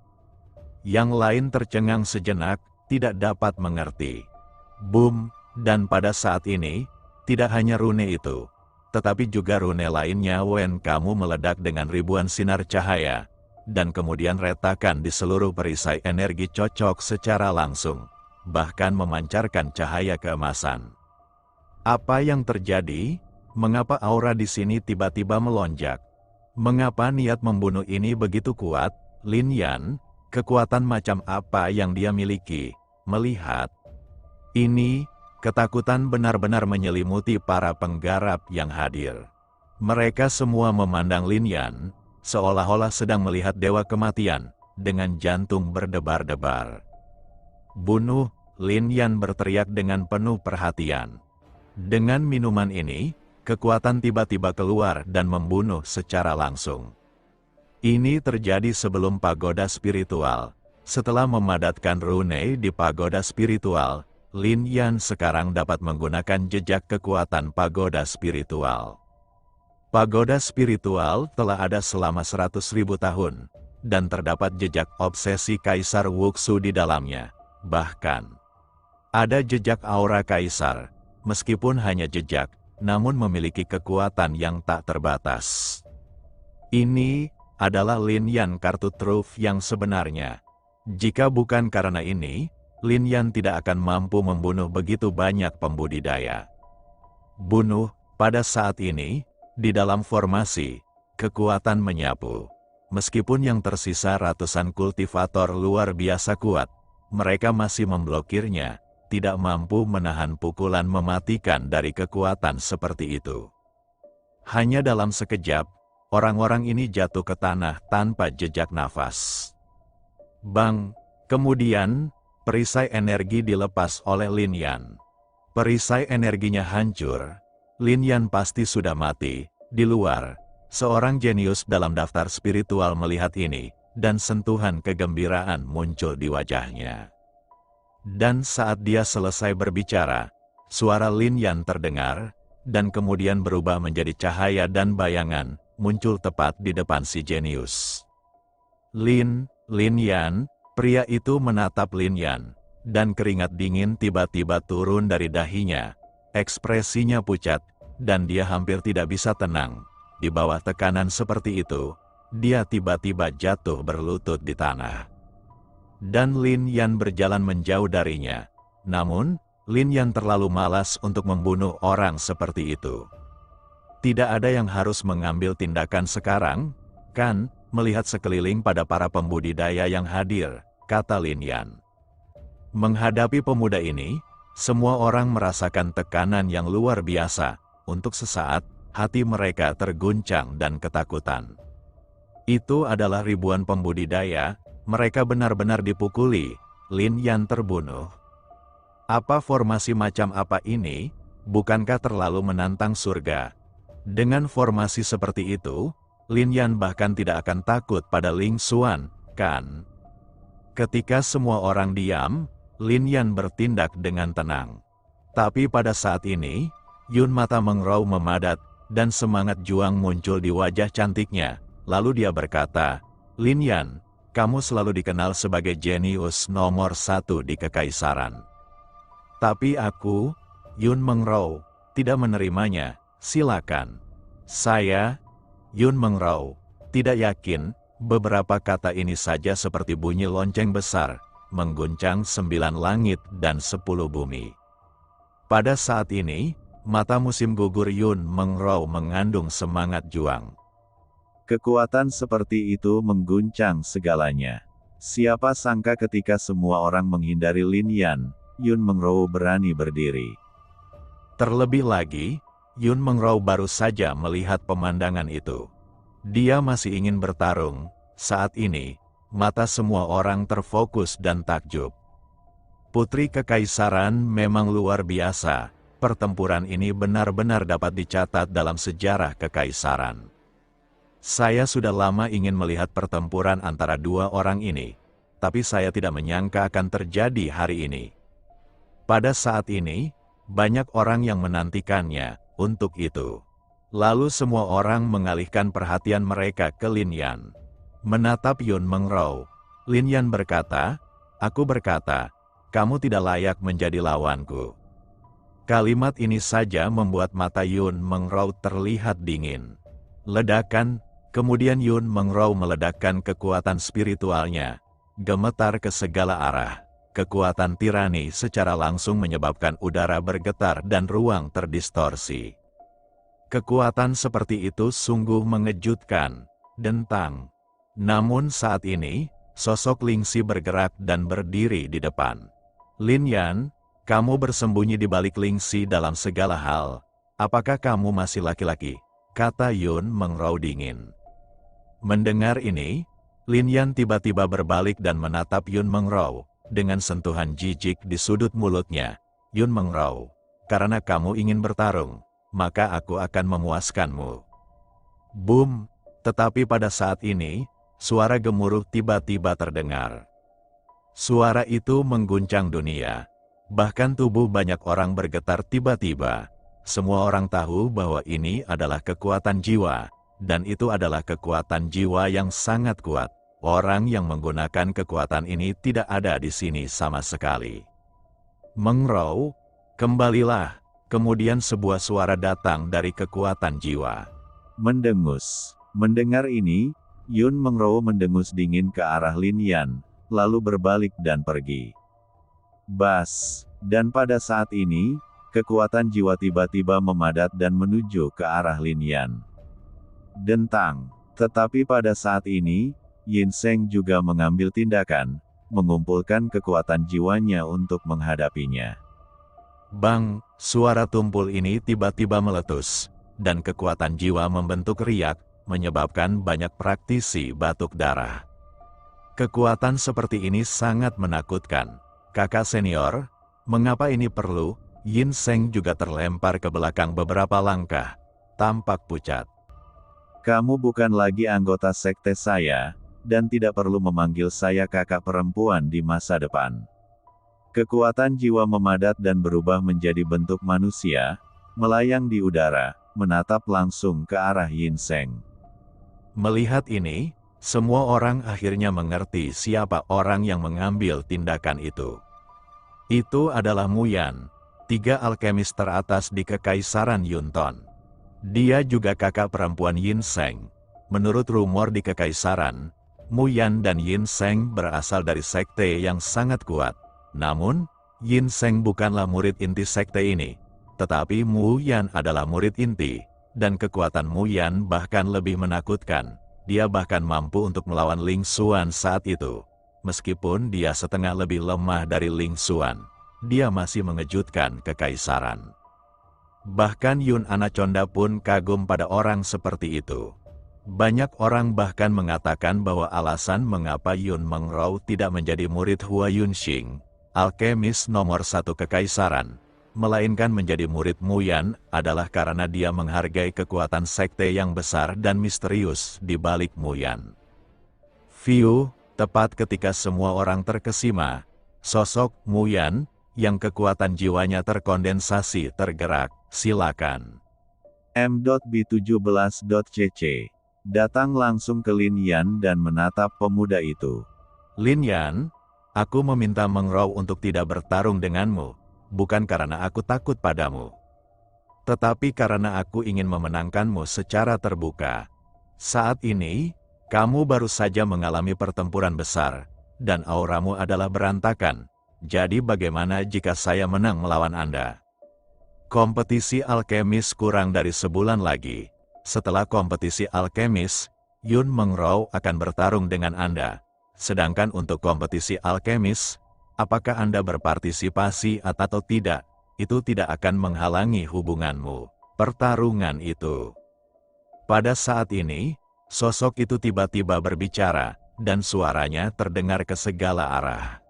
Yang lain tercengang sejenak, tidak dapat mengerti. Boom! Dan pada saat ini, tidak hanya rune itu, tetapi juga rune lainnya Wen kamu meledak dengan ribuan sinar cahaya, dan kemudian retakan di seluruh perisai energi cocok secara langsung, bahkan memancarkan cahaya keemasan. Apa yang terjadi? Mengapa aura di sini tiba-tiba melonjak? Mengapa niat membunuh ini begitu kuat? Lin Yan, kekuatan macam apa yang dia miliki? Melihat ini, ketakutan benar-benar menyelimuti para penggarap yang hadir. Mereka semua memandang Lin Yan, seolah-olah sedang melihat dewa kematian, dengan jantung berdebar-debar. Bunuh! Lin Yan berteriak dengan penuh perhatian. Dengan minuman ini, kekuatan tiba-tiba keluar dan membunuh secara langsung. Ini terjadi sebelum pagoda spiritual. Setelah memadatkan rune di pagoda spiritual, Lin Yan sekarang dapat menggunakan jejak kekuatan pagoda spiritual. Pagoda spiritual telah ada selama 100.000 tahun, dan terdapat jejak obsesi Kaisar Wuxu di dalamnya. Bahkan, ada jejak aura Kaisar, meskipun hanya jejak, namun memiliki kekuatan yang tak terbatas. Ini adalah Lin Yan kartu truf yang sebenarnya. Jika bukan karena ini, Lin Yan tidak akan mampu membunuh begitu banyak pembudidaya. Bunuh! Pada saat ini, di dalam formasi, kekuatan menyapu. Meskipun yang tersisa ratusan kultivator luar biasa kuat, mereka masih memblokirnya, tidak mampu menahan pukulan mematikan dari kekuatan seperti itu. Hanya dalam sekejap, orang-orang ini jatuh ke tanah tanpa jejak nafas. Bang! Kemudian, perisai energi dilepas oleh Lin Yan. Perisai energinya hancur. Lin Yan pasti sudah mati. Di luar, seorang jenius dalam daftar spiritual melihat ini, dan sentuhan kegembiraan muncul di wajahnya. Dan saat dia selesai berbicara, suara Lin Yan terdengar, dan kemudian berubah menjadi cahaya dan bayangan, muncul tepat di depan si jenius. Lin Yan, pria itu menatap Lin Yan, dan keringat dingin tiba-tiba turun dari dahinya. Ekspresinya pucat, dan dia hampir tidak bisa tenang. Di bawah tekanan seperti itu, dia tiba-tiba jatuh berlutut di tanah. Dan Lin Yan berjalan menjauh darinya. Namun, Lin Yan terlalu malas untuk membunuh orang seperti itu. Tidak ada yang harus mengambil tindakan sekarang, kan? Melihat sekeliling pada para pembudidaya yang hadir, kata Lin Yan. Menghadapi pemuda ini, semua orang merasakan tekanan yang luar biasa. Untuk sesaat, hati mereka terguncang dan ketakutan. Itu adalah ribuan pembudidaya. Mereka benar-benar dipukuli. Lin Yan terbunuh. Apa formasi macam apa ini? Bukankah terlalu menantang surga? Dengan formasi seperti itu, Lin Yan bahkan tidak akan takut pada Ling Xuan, kan? Ketika semua orang diam, Lin Yan bertindak dengan tenang. Tapi pada saat ini, Yun mata Mengrau memadat, dan semangat juang muncul di wajah cantiknya. Lalu dia berkata, Lin Yan, kamu selalu dikenal sebagai jenius nomor 1 di Kekaisaran. Tapi aku, Yun Mengrau, tidak menerimanya, silakan. Saya, Yun Mengrau, tidak yakin, beberapa kata ini saja seperti bunyi lonceng besar, mengguncang 9 langit dan 10 bumi. Pada saat ini, mata musim gugur Yun Mengrau mengandung semangat juang. Kekuatan seperti itu mengguncang segalanya. Siapa sangka ketika semua orang menghindari Lin Yan, Yun Mengrau berani berdiri. Terlebih lagi, Yun Mengrau baru saja melihat pemandangan itu. Dia masih ingin bertarung. Saat ini, mata semua orang terfokus dan takjub. Putri Kekaisaran memang luar biasa. Pertempuran ini benar-benar dapat dicatat dalam sejarah Kekaisaran. Saya sudah lama ingin melihat pertempuran antara dua orang ini, tapi saya tidak menyangka akan terjadi hari ini. Pada saat ini, banyak orang yang menantikannya untuk itu. Lalu semua orang mengalihkan perhatian mereka ke Lin Yan. Menatap Yun Mengrau, Lin Yan berkata, "Aku berkata, kamu tidak layak menjadi lawanku." Kalimat ini saja membuat mata Yun Mengrau terlihat dingin. Ledakan, kemudian Yun Mengrau meledakkan kekuatan spiritualnya, gemetar ke segala arah. Kekuatan tirani secara langsung menyebabkan udara bergetar dan ruang terdistorsi. Kekuatan seperti itu sungguh mengejutkan, Dentang. Namun saat ini, sosok Lingxi bergerak dan berdiri di depan. Lin Yan, kamu bersembunyi di balik Lingxi dalam segala hal. Apakah kamu masih laki-laki? Kata Yun Mengrau dingin. Mendengar ini, Lin Yan tiba-tiba berbalik dan menatap Yun Mengrau. Dengan sentuhan jijik di sudut mulutnya, Yun Mengrau, karena kamu ingin bertarung, maka aku akan memuaskanmu. Boom! Tetapi pada saat ini, suara gemuruh tiba-tiba terdengar. Suara itu mengguncang dunia. Bahkan tubuh banyak orang bergetar tiba-tiba. Semua orang tahu bahwa ini adalah kekuatan jiwa, dan itu adalah kekuatan jiwa yang sangat kuat. Orang yang menggunakan kekuatan ini tidak ada di sini sama sekali. Mengrau, kembalilah. Kemudian sebuah suara datang dari kekuatan jiwa. Mendengus. Mendengar ini, Yun Mengrau mendengus dingin ke arah Lin Yan, lalu berbalik dan pergi. Bas. Dan pada saat ini, kekuatan jiwa tiba-tiba memadat dan menuju ke arah Lin Yan. Dentang. Tetapi pada saat ini, Yin Seng juga mengambil tindakan, mengumpulkan kekuatan jiwanya untuk menghadapinya. Bang, suara tumpul ini tiba-tiba meletus, dan kekuatan jiwa membentuk riak, menyebabkan banyak praktisi batuk darah. Kekuatan seperti ini sangat menakutkan. Kakak senior, mengapa ini perlu? Yin Seng juga terlempar ke belakang beberapa langkah, tampak pucat. Kamu bukan lagi anggota sekte saya, dan tidak perlu memanggil saya kakak perempuan di masa depan. Kekuatan jiwa memadat dan berubah menjadi bentuk manusia, melayang di udara, menatap langsung ke arah Yin Seng. Melihat ini, semua orang akhirnya mengerti siapa orang yang mengambil tindakan itu. Itu adalah Mu Yan, 3 alkemis teratas di Kekaisaran Yunton. Dia juga kakak perempuan Yin Seng. Menurut rumor di Kekaisaran, Mu Yan dan Yin Seng berasal dari sekte yang sangat kuat. Namun, Yin Seng bukanlah murid inti sekte ini. Tetapi Mu Yan adalah murid inti, dan kekuatan Mu Yan bahkan lebih menakutkan. Dia bahkan mampu untuk melawan Ling Xuan saat itu. Meskipun dia setengah lebih lemah dari Ling Xuan, dia masih mengejutkan Kekaisaran. Bahkan Yun Anaconda pun kagum pada orang seperti itu. Banyak orang bahkan mengatakan bahwa alasan mengapa Yun Mengrau tidak menjadi murid Hua Yunxing, alkemis nomor 1 Kekaisaran, melainkan menjadi murid Mu Yan adalah karena dia menghargai kekuatan sekte yang besar dan misterius di balik Mu Yan. Tepat ketika semua orang terkesima, Sosok Muyan, yang kekuatan jiwanya terkondensasi tergerak, silakan. M.B17.cc datang langsung ke Lin Yan dan menatap pemuda itu. Lin Yan, aku meminta Meng Rao untuk tidak bertarung denganmu, bukan karena aku takut padamu, tetapi karena aku ingin memenangkanmu secara terbuka. Saat ini, kamu baru saja mengalami pertempuran besar, dan auramu adalah berantakan. Jadi bagaimana jika saya menang melawan Anda? Kompetisi alkemis kurang dari sebulan lagi. Setelah kompetisi alkemis, Yun Meng Rao akan bertarung dengan Anda. Sedangkan untuk kompetisi alkemis, apakah Anda berpartisipasi atau tidak, itu tidak akan menghalangi hubunganmu. Pertarungan itu. Pada saat ini, sosok itu tiba-tiba berbicara, dan suaranya terdengar ke segala arah.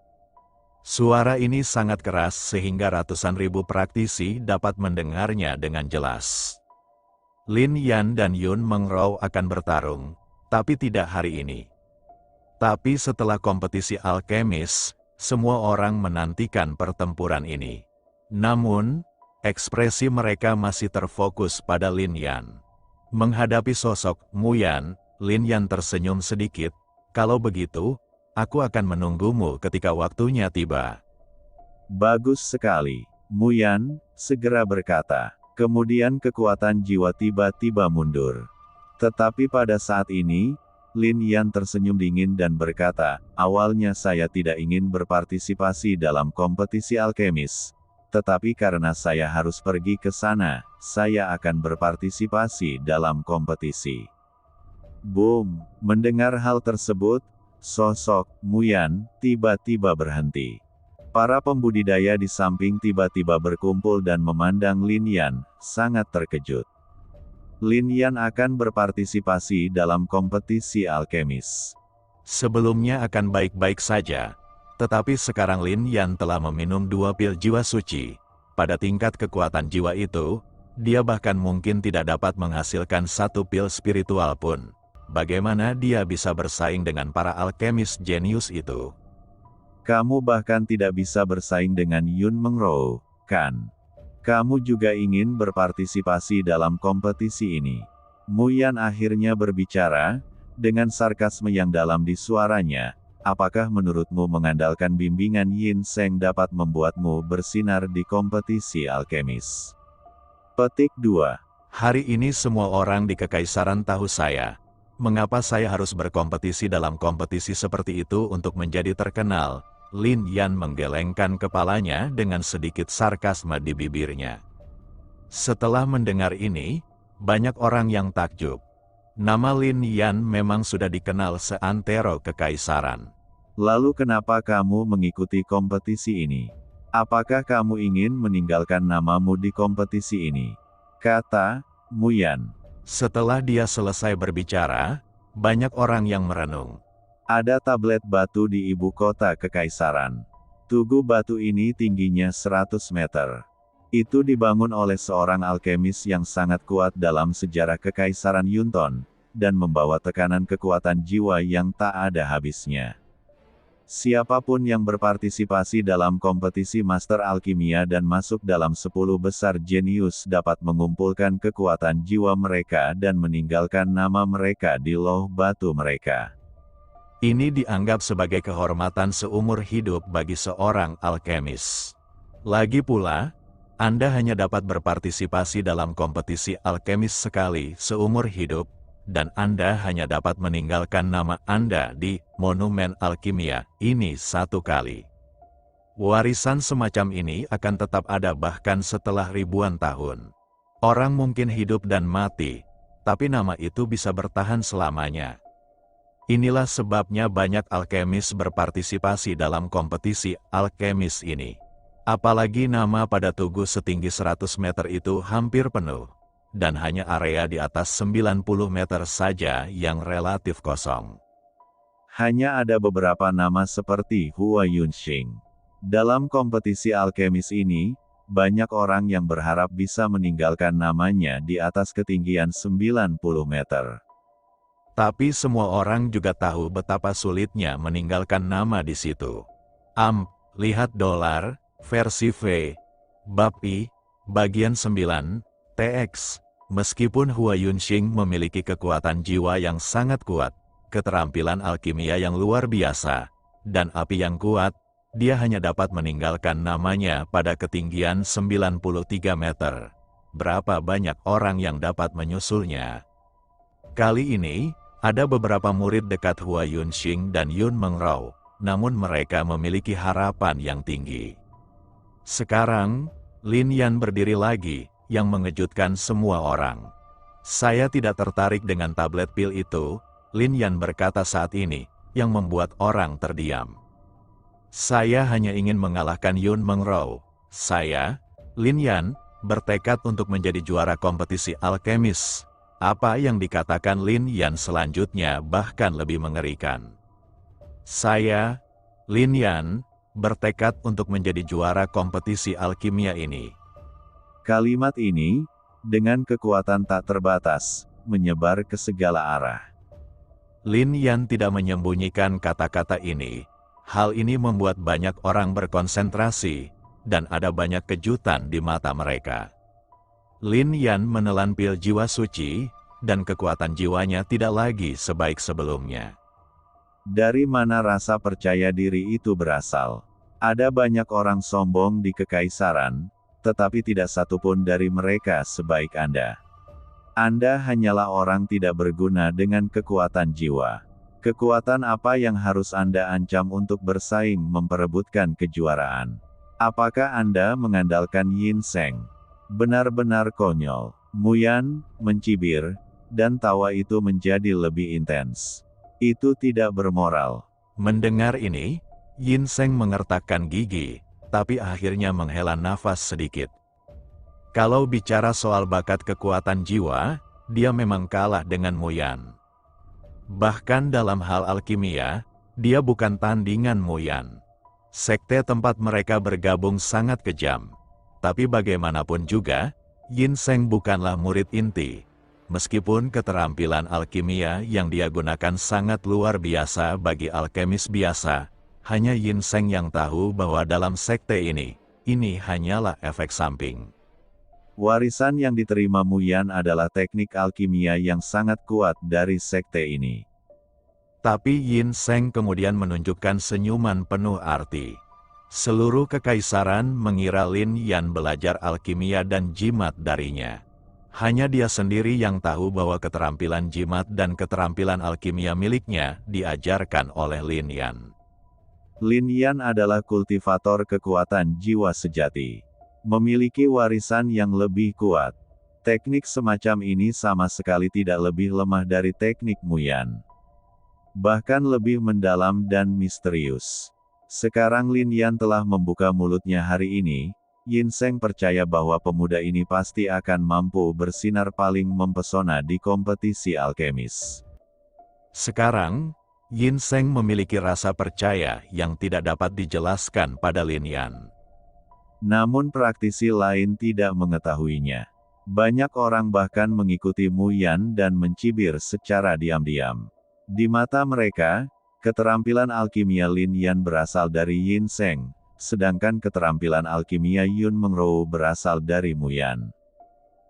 Suara ini sangat keras sehingga ratusan ribu praktisi dapat mendengarnya dengan jelas. Lin Yan dan Yun Meng Rao akan bertarung, tapi tidak hari ini. Tapi setelah kompetisi alkemis, semua orang menantikan pertempuran ini. Namun, ekspresi mereka masih terfokus pada Lin Yan. Menghadapi sosok Muyan, Lin Yan tersenyum sedikit. Kalau begitu, aku akan menunggumu ketika waktunya tiba. Bagus sekali, Muyan segera berkata. Kemudian kekuatan jiwa tiba-tiba mundur. Tetapi pada saat ini, Lin Yan tersenyum dingin dan berkata, awalnya saya tidak ingin berpartisipasi dalam kompetisi alkemis. Tetapi karena saya harus pergi ke sana, saya akan berpartisipasi dalam kompetisi. Boom! Mendengar hal tersebut, sosok Muyan tiba-tiba berhenti. Para pembudidaya di samping tiba-tiba berkumpul dan memandang Lin Yan, sangat terkejut. Lin Yan akan berpartisipasi dalam kompetisi alkemis. Sebelumnya akan baik-baik saja, tetapi sekarang Lin Yan telah meminum 2 pil jiwa suci. Pada tingkat kekuatan jiwa itu, dia bahkan mungkin tidak dapat menghasilkan 1 pil spiritual pun. Bagaimana dia bisa bersaing dengan para alkemis jenius itu? Kamu bahkan tidak bisa bersaing dengan Yun Meng Rao, kan? Kamu juga ingin berpartisipasi dalam kompetisi ini. Muyan akhirnya berbicara, dengan sarkasme yang dalam di suaranya. Apakah menurutmu mengandalkan bimbingan Yin Seng dapat membuatmu bersinar di kompetisi alkemis? Petik 2. Hari ini semua orang di Kekaisaran tahu saya. Mengapa saya harus berkompetisi dalam kompetisi seperti itu untuk menjadi terkenal? Lin Yan menggelengkan kepalanya dengan sedikit sarkasme di bibirnya. Setelah mendengar ini, banyak orang yang takjub. Nama Lin Yan memang sudah dikenal seantero Kekaisaran. Lalu kenapa kamu mengikuti kompetisi ini? Apakah kamu ingin meninggalkan namamu di kompetisi ini? Kata Muyan. Setelah dia selesai berbicara, banyak orang yang merenung. Ada tablet batu di ibu kota Kekaisaran. Tugu batu ini tingginya 100 meter. Itu dibangun oleh seorang alkemis yang sangat kuat dalam sejarah Kekaisaran Yunton, dan membawa tekanan kekuatan jiwa yang tak ada habisnya. Siapapun yang berpartisipasi dalam kompetisi Master Alkimia dan masuk dalam 10 besar jenius dapat mengumpulkan kekuatan jiwa mereka dan meninggalkan nama mereka di loh batu mereka. Ini dianggap sebagai kehormatan seumur hidup bagi seorang alkemis. Lagi pula, Anda hanya dapat berpartisipasi dalam kompetisi alkemis sekali seumur hidup, dan Anda hanya dapat meninggalkan nama Anda di Monumen Alkimia ini 1 kali. Warisan semacam ini akan tetap ada bahkan setelah ribuan tahun. Orang mungkin hidup dan mati, tapi nama itu bisa bertahan selamanya. Inilah sebabnya banyak alkemis berpartisipasi dalam kompetisi alkemis ini. Apalagi nama pada tugu setinggi 100 meter itu hampir penuh, dan hanya area di atas 90 meter saja yang relatif kosong. Hanya ada beberapa nama seperti Hua Yunxing. Dalam kompetisi alkemis ini, banyak orang yang berharap bisa meninggalkan namanya di atas ketinggian 90 meter. Tapi semua orang juga tahu betapa sulitnya meninggalkan nama di situ. Lihat dolar, versi V, Bab I, bagian 9, TX. Meskipun Hua Yunxing memiliki kekuatan jiwa yang sangat kuat, keterampilan alkimia yang luar biasa, dan api yang kuat, dia hanya dapat meninggalkan namanya pada ketinggian 93 meter. Berapa banyak orang yang dapat menyusulnya? Kali ini, ada beberapa murid dekat Hua Yunxing dan Yun Mengrou, namun mereka memiliki harapan yang tinggi. Sekarang, Lin Yan berdiri lagi, yang mengejutkan semua orang. Saya tidak tertarik dengan tablet pil itu, Lin Yan berkata saat ini, yang membuat orang terdiam. Saya hanya ingin mengalahkan Yun Mengrou. Saya, Lin Yan, bertekad untuk menjadi juara kompetisi alkemis. Apa yang dikatakan Lin Yan selanjutnya bahkan lebih mengerikan. Saya, Lin Yan, bertekad untuk menjadi juara kompetisi alkimia ini. Kalimat ini, dengan kekuatan tak terbatas, menyebar ke segala arah. Lin Yan tidak menyembunyikan kata-kata ini. Hal ini membuat banyak orang berkonsentrasi, dan ada banyak kejutan di mata mereka. Lin Yan menelan pil jiwa suci, dan kekuatan jiwanya tidak lagi sebaik sebelumnya. Dari mana rasa percaya diri itu berasal? Ada banyak orang sombong di kekaisaran, tetapi tidak satupun dari mereka sebaik Anda. Anda hanyalah orang tidak berguna dengan kekuatan jiwa. Kekuatan apa yang harus Anda ancam untuk bersaing memperebutkan kejuaraan? Apakah Anda mengandalkan Yin Seng? Benar-benar konyol. Muyan mencibir, dan tawa itu menjadi lebih intens. Itu tidak bermoral. Mendengar ini, Yin Seng mengertakkan gigi, tapi akhirnya menghela nafas sedikit. Kalau bicara soal bakat kekuatan jiwa, dia memang kalah dengan Muyan. Bahkan dalam hal alkimia, dia bukan tandingan Muyan. Sekte tempat mereka bergabung sangat kejam. Tapi bagaimanapun juga, Yin Seng bukanlah murid inti. Meskipun keterampilan alkimia yang dia gunakan sangat luar biasa bagi alkemis biasa, hanya Yin Seng yang tahu bahwa dalam sekte ini hanyalah efek samping. Warisan yang diterima Muyan adalah teknik alkimia yang sangat kuat dari sekte ini. Tapi Yin Seng kemudian menunjukkan senyuman penuh arti. Seluruh kekaisaran mengira Lin Yan belajar alkimia dan jimat darinya. Hanya dia sendiri yang tahu bahwa keterampilan jimat dan keterampilan alkimia miliknya diajarkan oleh Lin Yan. Lin Yan adalah kultivator kekuatan jiwa sejati. Memiliki warisan yang lebih kuat. Teknik semacam ini sama sekali tidak lebih lemah dari teknik Muyan. Bahkan lebih mendalam dan misterius. Sekarang Lin Yan telah membuka mulutnya hari ini, Yin Seng percaya bahwa pemuda ini pasti akan mampu bersinar paling mempesona di kompetisi alkemis. Sekarang, Yin Seng memiliki rasa percaya yang tidak dapat dijelaskan pada Lin Yan. Namun praktisi lain tidak mengetahuinya. Banyak orang bahkan mengikuti Muyan dan mencibir secara diam-diam. Di mata mereka, keterampilan alkimia Lin Yan berasal dari Yin Seng, sedangkan keterampilan alkimia Yun Mengrou berasal dari Muyan.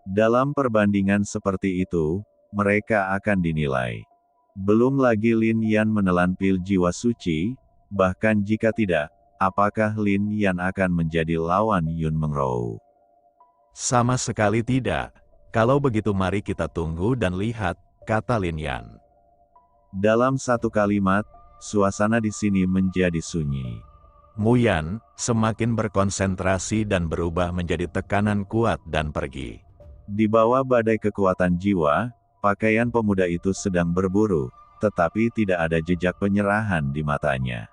Dalam perbandingan seperti itu, mereka akan dinilai. Belum lagi Lin Yan menelan pil jiwa suci, bahkan jika tidak, apakah Lin Yan akan menjadi lawan Yun Mengrou? Sama sekali tidak. Kalau begitu mari kita tunggu dan lihat, kata Lin Yan. Dalam satu kalimat, suasana di sini menjadi sunyi. Muyan semakin berkonsentrasi dan berubah menjadi tekanan kuat dan pergi. Di bawah badai kekuatan jiwa, pakaian pemuda itu sedang berburu, tetapi tidak ada jejak penyerahan di matanya.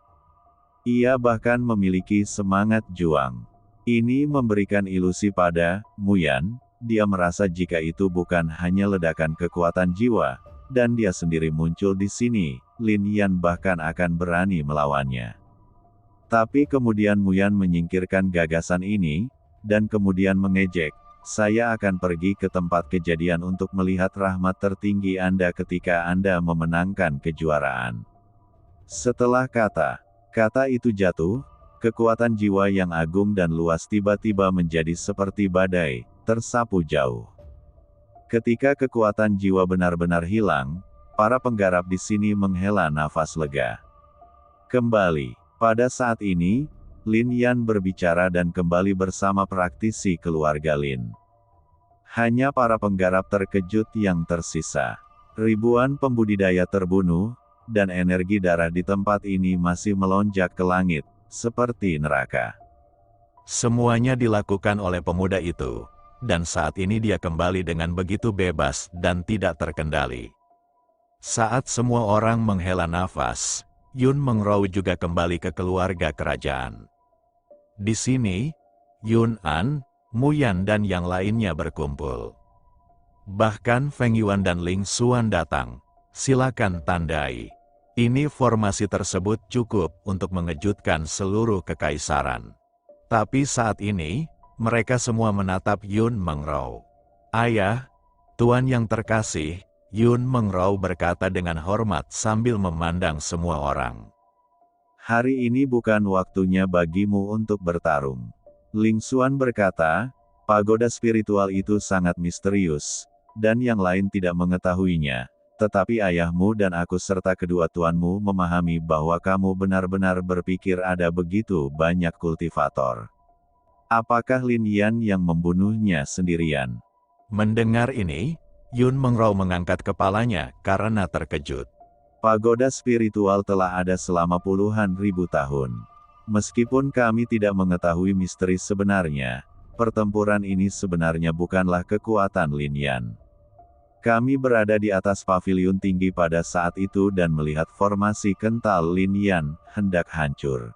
Ia bahkan memiliki semangat juang. Ini memberikan ilusi pada Muyan, dia merasa jika itu bukan hanya ledakan kekuatan jiwa, dan dia sendiri muncul di sini, Lin Yan bahkan akan berani melawannya. Tapi kemudian Muyan menyingkirkan gagasan ini, dan kemudian mengejek, saya akan pergi ke tempat kejadian untuk melihat rahmat tertinggi Anda ketika Anda memenangkan kejuaraan. Setelah kata itu jatuh, kekuatan jiwa yang agung dan luas tiba-tiba menjadi seperti badai, tersapu jauh. Ketika kekuatan jiwa benar-benar hilang, para penggarap di sini menghela nafas lega. Kembali, pada saat ini, Lin Yan berbicara dan kembali bersama praktisi keluarga Lin. Hanya para penggarap terkejut yang tersisa. Ribuan pembudidaya terbunuh, dan energi darah di tempat ini masih melonjak ke langit, seperti neraka. Semuanya dilakukan oleh pemuda itu, dan saat ini dia kembali dengan begitu bebas dan tidak terkendali. Saat semua orang menghela nafas, Yun Mengrou juga kembali ke keluarga kerajaan. Di sini, Yun An, Mu Yan dan yang lainnya berkumpul. Bahkan Feng Yuan dan Ling Xuan datang. Silakan tandai. Ini formasi tersebut cukup untuk mengejutkan seluruh kekaisaran. Tapi saat ini, mereka semua menatap Yun Mengrou. Ayah, Tuan yang terkasih, Yun Mengrou berkata dengan hormat sambil memandang semua orang. Hari ini bukan waktunya bagimu untuk bertarung. Ling Xuan berkata, pagoda spiritual itu sangat misterius, dan yang lain tidak mengetahuinya, tetapi ayahmu dan aku serta kedua tuanmu memahami bahwa kamu benar-benar berpikir ada begitu banyak kultivator. Apakah Lin Yan yang membunuhnya sendirian? Mendengar ini, Yun Mengrou mengangkat kepalanya karena terkejut. Pagoda spiritual telah ada selama puluhan ribu tahun. Meskipun kami tidak mengetahui misteri sebenarnya, pertempuran ini sebenarnya bukanlah kekuatan Lin Yan. Kami berada di atas paviliun tinggi pada saat itu dan melihat formasi kental Lin Yan hendak hancur.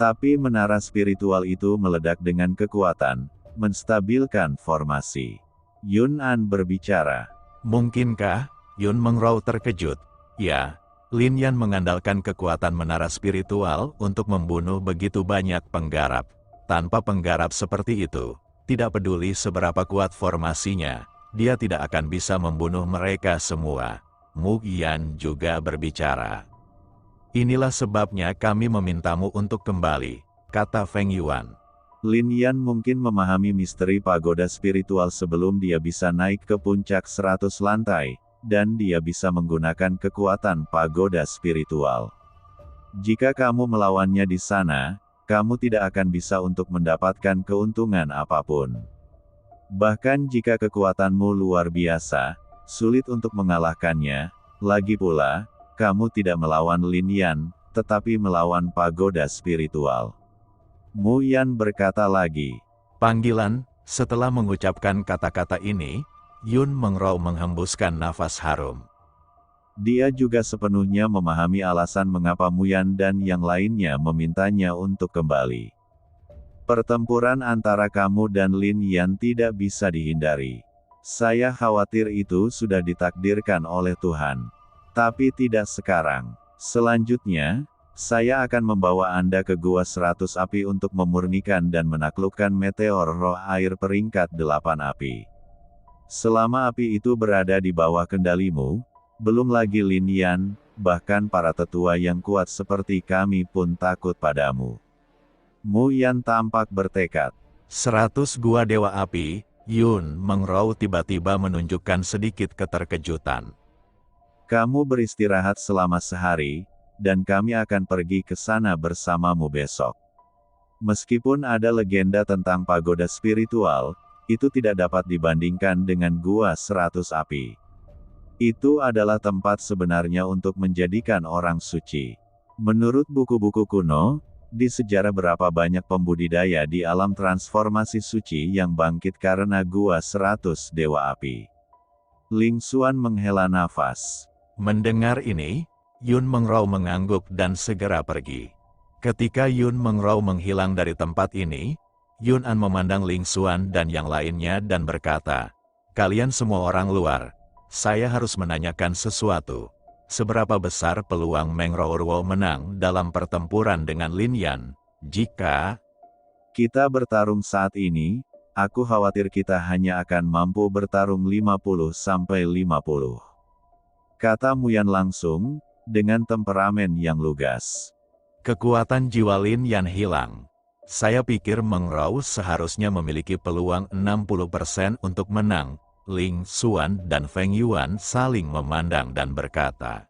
Tapi menara spiritual itu meledak dengan kekuatan, menstabilkan formasi. Yun An berbicara. Mungkinkah? Yun Mengrou terkejut. Ya, Lin Yan mengandalkan kekuatan menara spiritual untuk membunuh begitu banyak penggarap. Tanpa penggarap seperti itu, tidak peduli seberapa kuat formasinya, dia tidak akan bisa membunuh mereka semua. Mu Yan juga berbicara. Inilah sebabnya kami memintamu untuk kembali, kata Feng Yuan. Lin Yan mungkin memahami misteri pagoda spiritual sebelum dia bisa naik ke puncak 100 lantai, dan dia bisa menggunakan kekuatan pagoda spiritual. Jika kamu melawannya di sana, kamu tidak akan bisa untuk mendapatkan keuntungan apapun. Bahkan jika kekuatanmu luar biasa, sulit untuk mengalahkannya. Lagi pula, kamu tidak melawan Lin Yan, tetapi melawan pagoda spiritual. Mu Yan berkata lagi. Panggilan, setelah mengucapkan kata-kata ini, Yun Mengrou menghembuskan nafas harum. Dia juga sepenuhnya memahami alasan mengapa Mu Yan dan yang lainnya memintanya untuk kembali. Pertempuran antara kamu dan Lin Yan tidak bisa dihindari. Saya khawatir itu sudah ditakdirkan oleh Tuhan. Tapi tidak sekarang. Selanjutnya, saya akan membawa Anda ke Gua 100 Api untuk memurnikan dan menaklukkan meteor roh air peringkat 8 api. Selama api itu berada di bawah kendalimu, belum lagi Lin Yan, bahkan para tetua yang kuat seperti kami pun takut padamu. Mu Yan tampak bertekad. 100 gua dewa api, Yun Mengrou tiba-tiba menunjukkan sedikit keterkejutan. Kamu beristirahat selama sehari, dan kami akan pergi ke sana bersamamu besok. Meskipun ada legenda tentang pagoda spiritual, itu tidak dapat dibandingkan dengan Gua 100 Api. Itu adalah tempat sebenarnya untuk menjadikan orang suci. Menurut buku-buku kuno, di sejarah berapa banyak pembudidaya di alam transformasi suci yang bangkit karena Gua 100 Dewa Api. Ling Xuan menghela nafas. Mendengar ini, Yun Mengrou mengangguk dan segera pergi. Ketika Yun Mengrou menghilang dari tempat ini, Yun An memandang Ling Xuan dan yang lainnya dan berkata, "Kalian semua orang luar, saya harus menanyakan sesuatu. Seberapa besar peluang Meng Rorwo menang dalam pertempuran dengan Lin Yan? Jika kita bertarung saat ini, aku khawatir kita hanya akan mampu bertarung 50-50. Kata Mu Yan langsung, dengan temperamen yang lugas. Kekuatan jiwa Lin Yan hilang. Saya pikir Meng Rao seharusnya memiliki peluang 60% untuk menang. Ling Xuan dan Feng Yuan saling memandang dan berkata.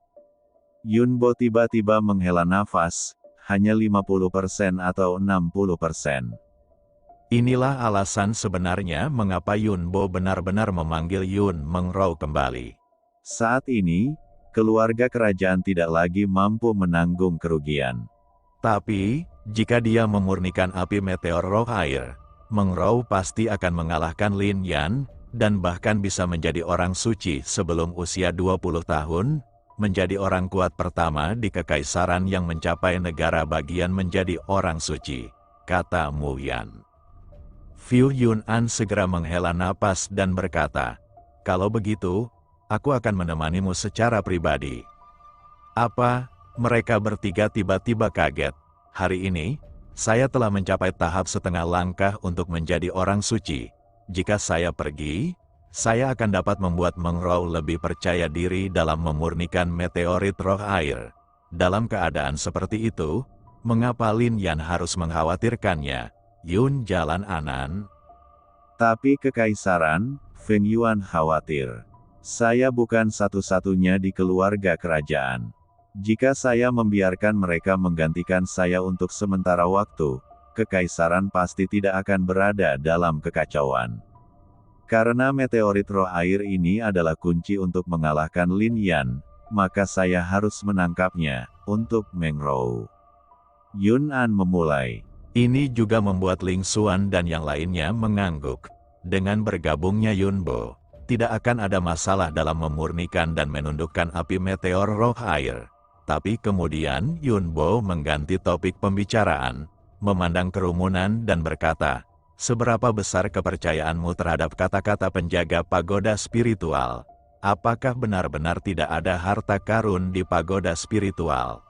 Yunbo tiba-tiba menghela nafas, hanya 50% atau 60%. Inilah alasan sebenarnya mengapa Yunbo benar-benar memanggil Yun Meng Rao kembali. Saat ini, keluarga kerajaan tidak lagi mampu menanggung kerugian. Tapi, jika dia memurnikan api meteor roh air, Meng Rao pasti akan mengalahkan Lin Yan, dan bahkan bisa menjadi orang suci sebelum usia 20 tahun, menjadi orang kuat pertama di kekaisaran yang mencapai negara bagian menjadi orang suci, kata Mu Yan. Fu Yun'an segera menghela napas dan berkata, kalau begitu, aku akan menemanimu secara pribadi. Apa? Mereka bertiga tiba-tiba kaget. Hari ini, saya telah mencapai tahap setengah langkah untuk menjadi orang suci. Jika saya pergi, saya akan dapat membuat Meng Rao lebih percaya diri dalam memurnikan meteorit roh air. Dalam keadaan seperti itu, mengapa Lin Yan harus mengkhawatirkannya? Yun Jalan Anan. Tapi kekaisaran, Feng Yuan khawatir. Saya bukan satu-satunya di keluarga kerajaan. Jika saya membiarkan mereka menggantikan saya untuk sementara waktu, kekaisaran pasti tidak akan berada dalam kekacauan. Karena meteorit roh air ini adalah kunci untuk mengalahkan Lin Yan, maka saya harus menangkapnya, untuk Meng Rao. Yun'an memulai. Ini juga membuat Ling Xuan dan yang lainnya mengangguk. Dengan bergabungnya Yunbo, tidak akan ada masalah dalam memurnikan dan menundukkan api meteor roh air. Tapi kemudian Yunbo mengganti topik pembicaraan, memandang kerumunan dan berkata, seberapa besar kepercayaanmu terhadap kata-kata penjaga pagoda spiritual? Apakah benar-benar tidak ada harta karun di pagoda spiritual?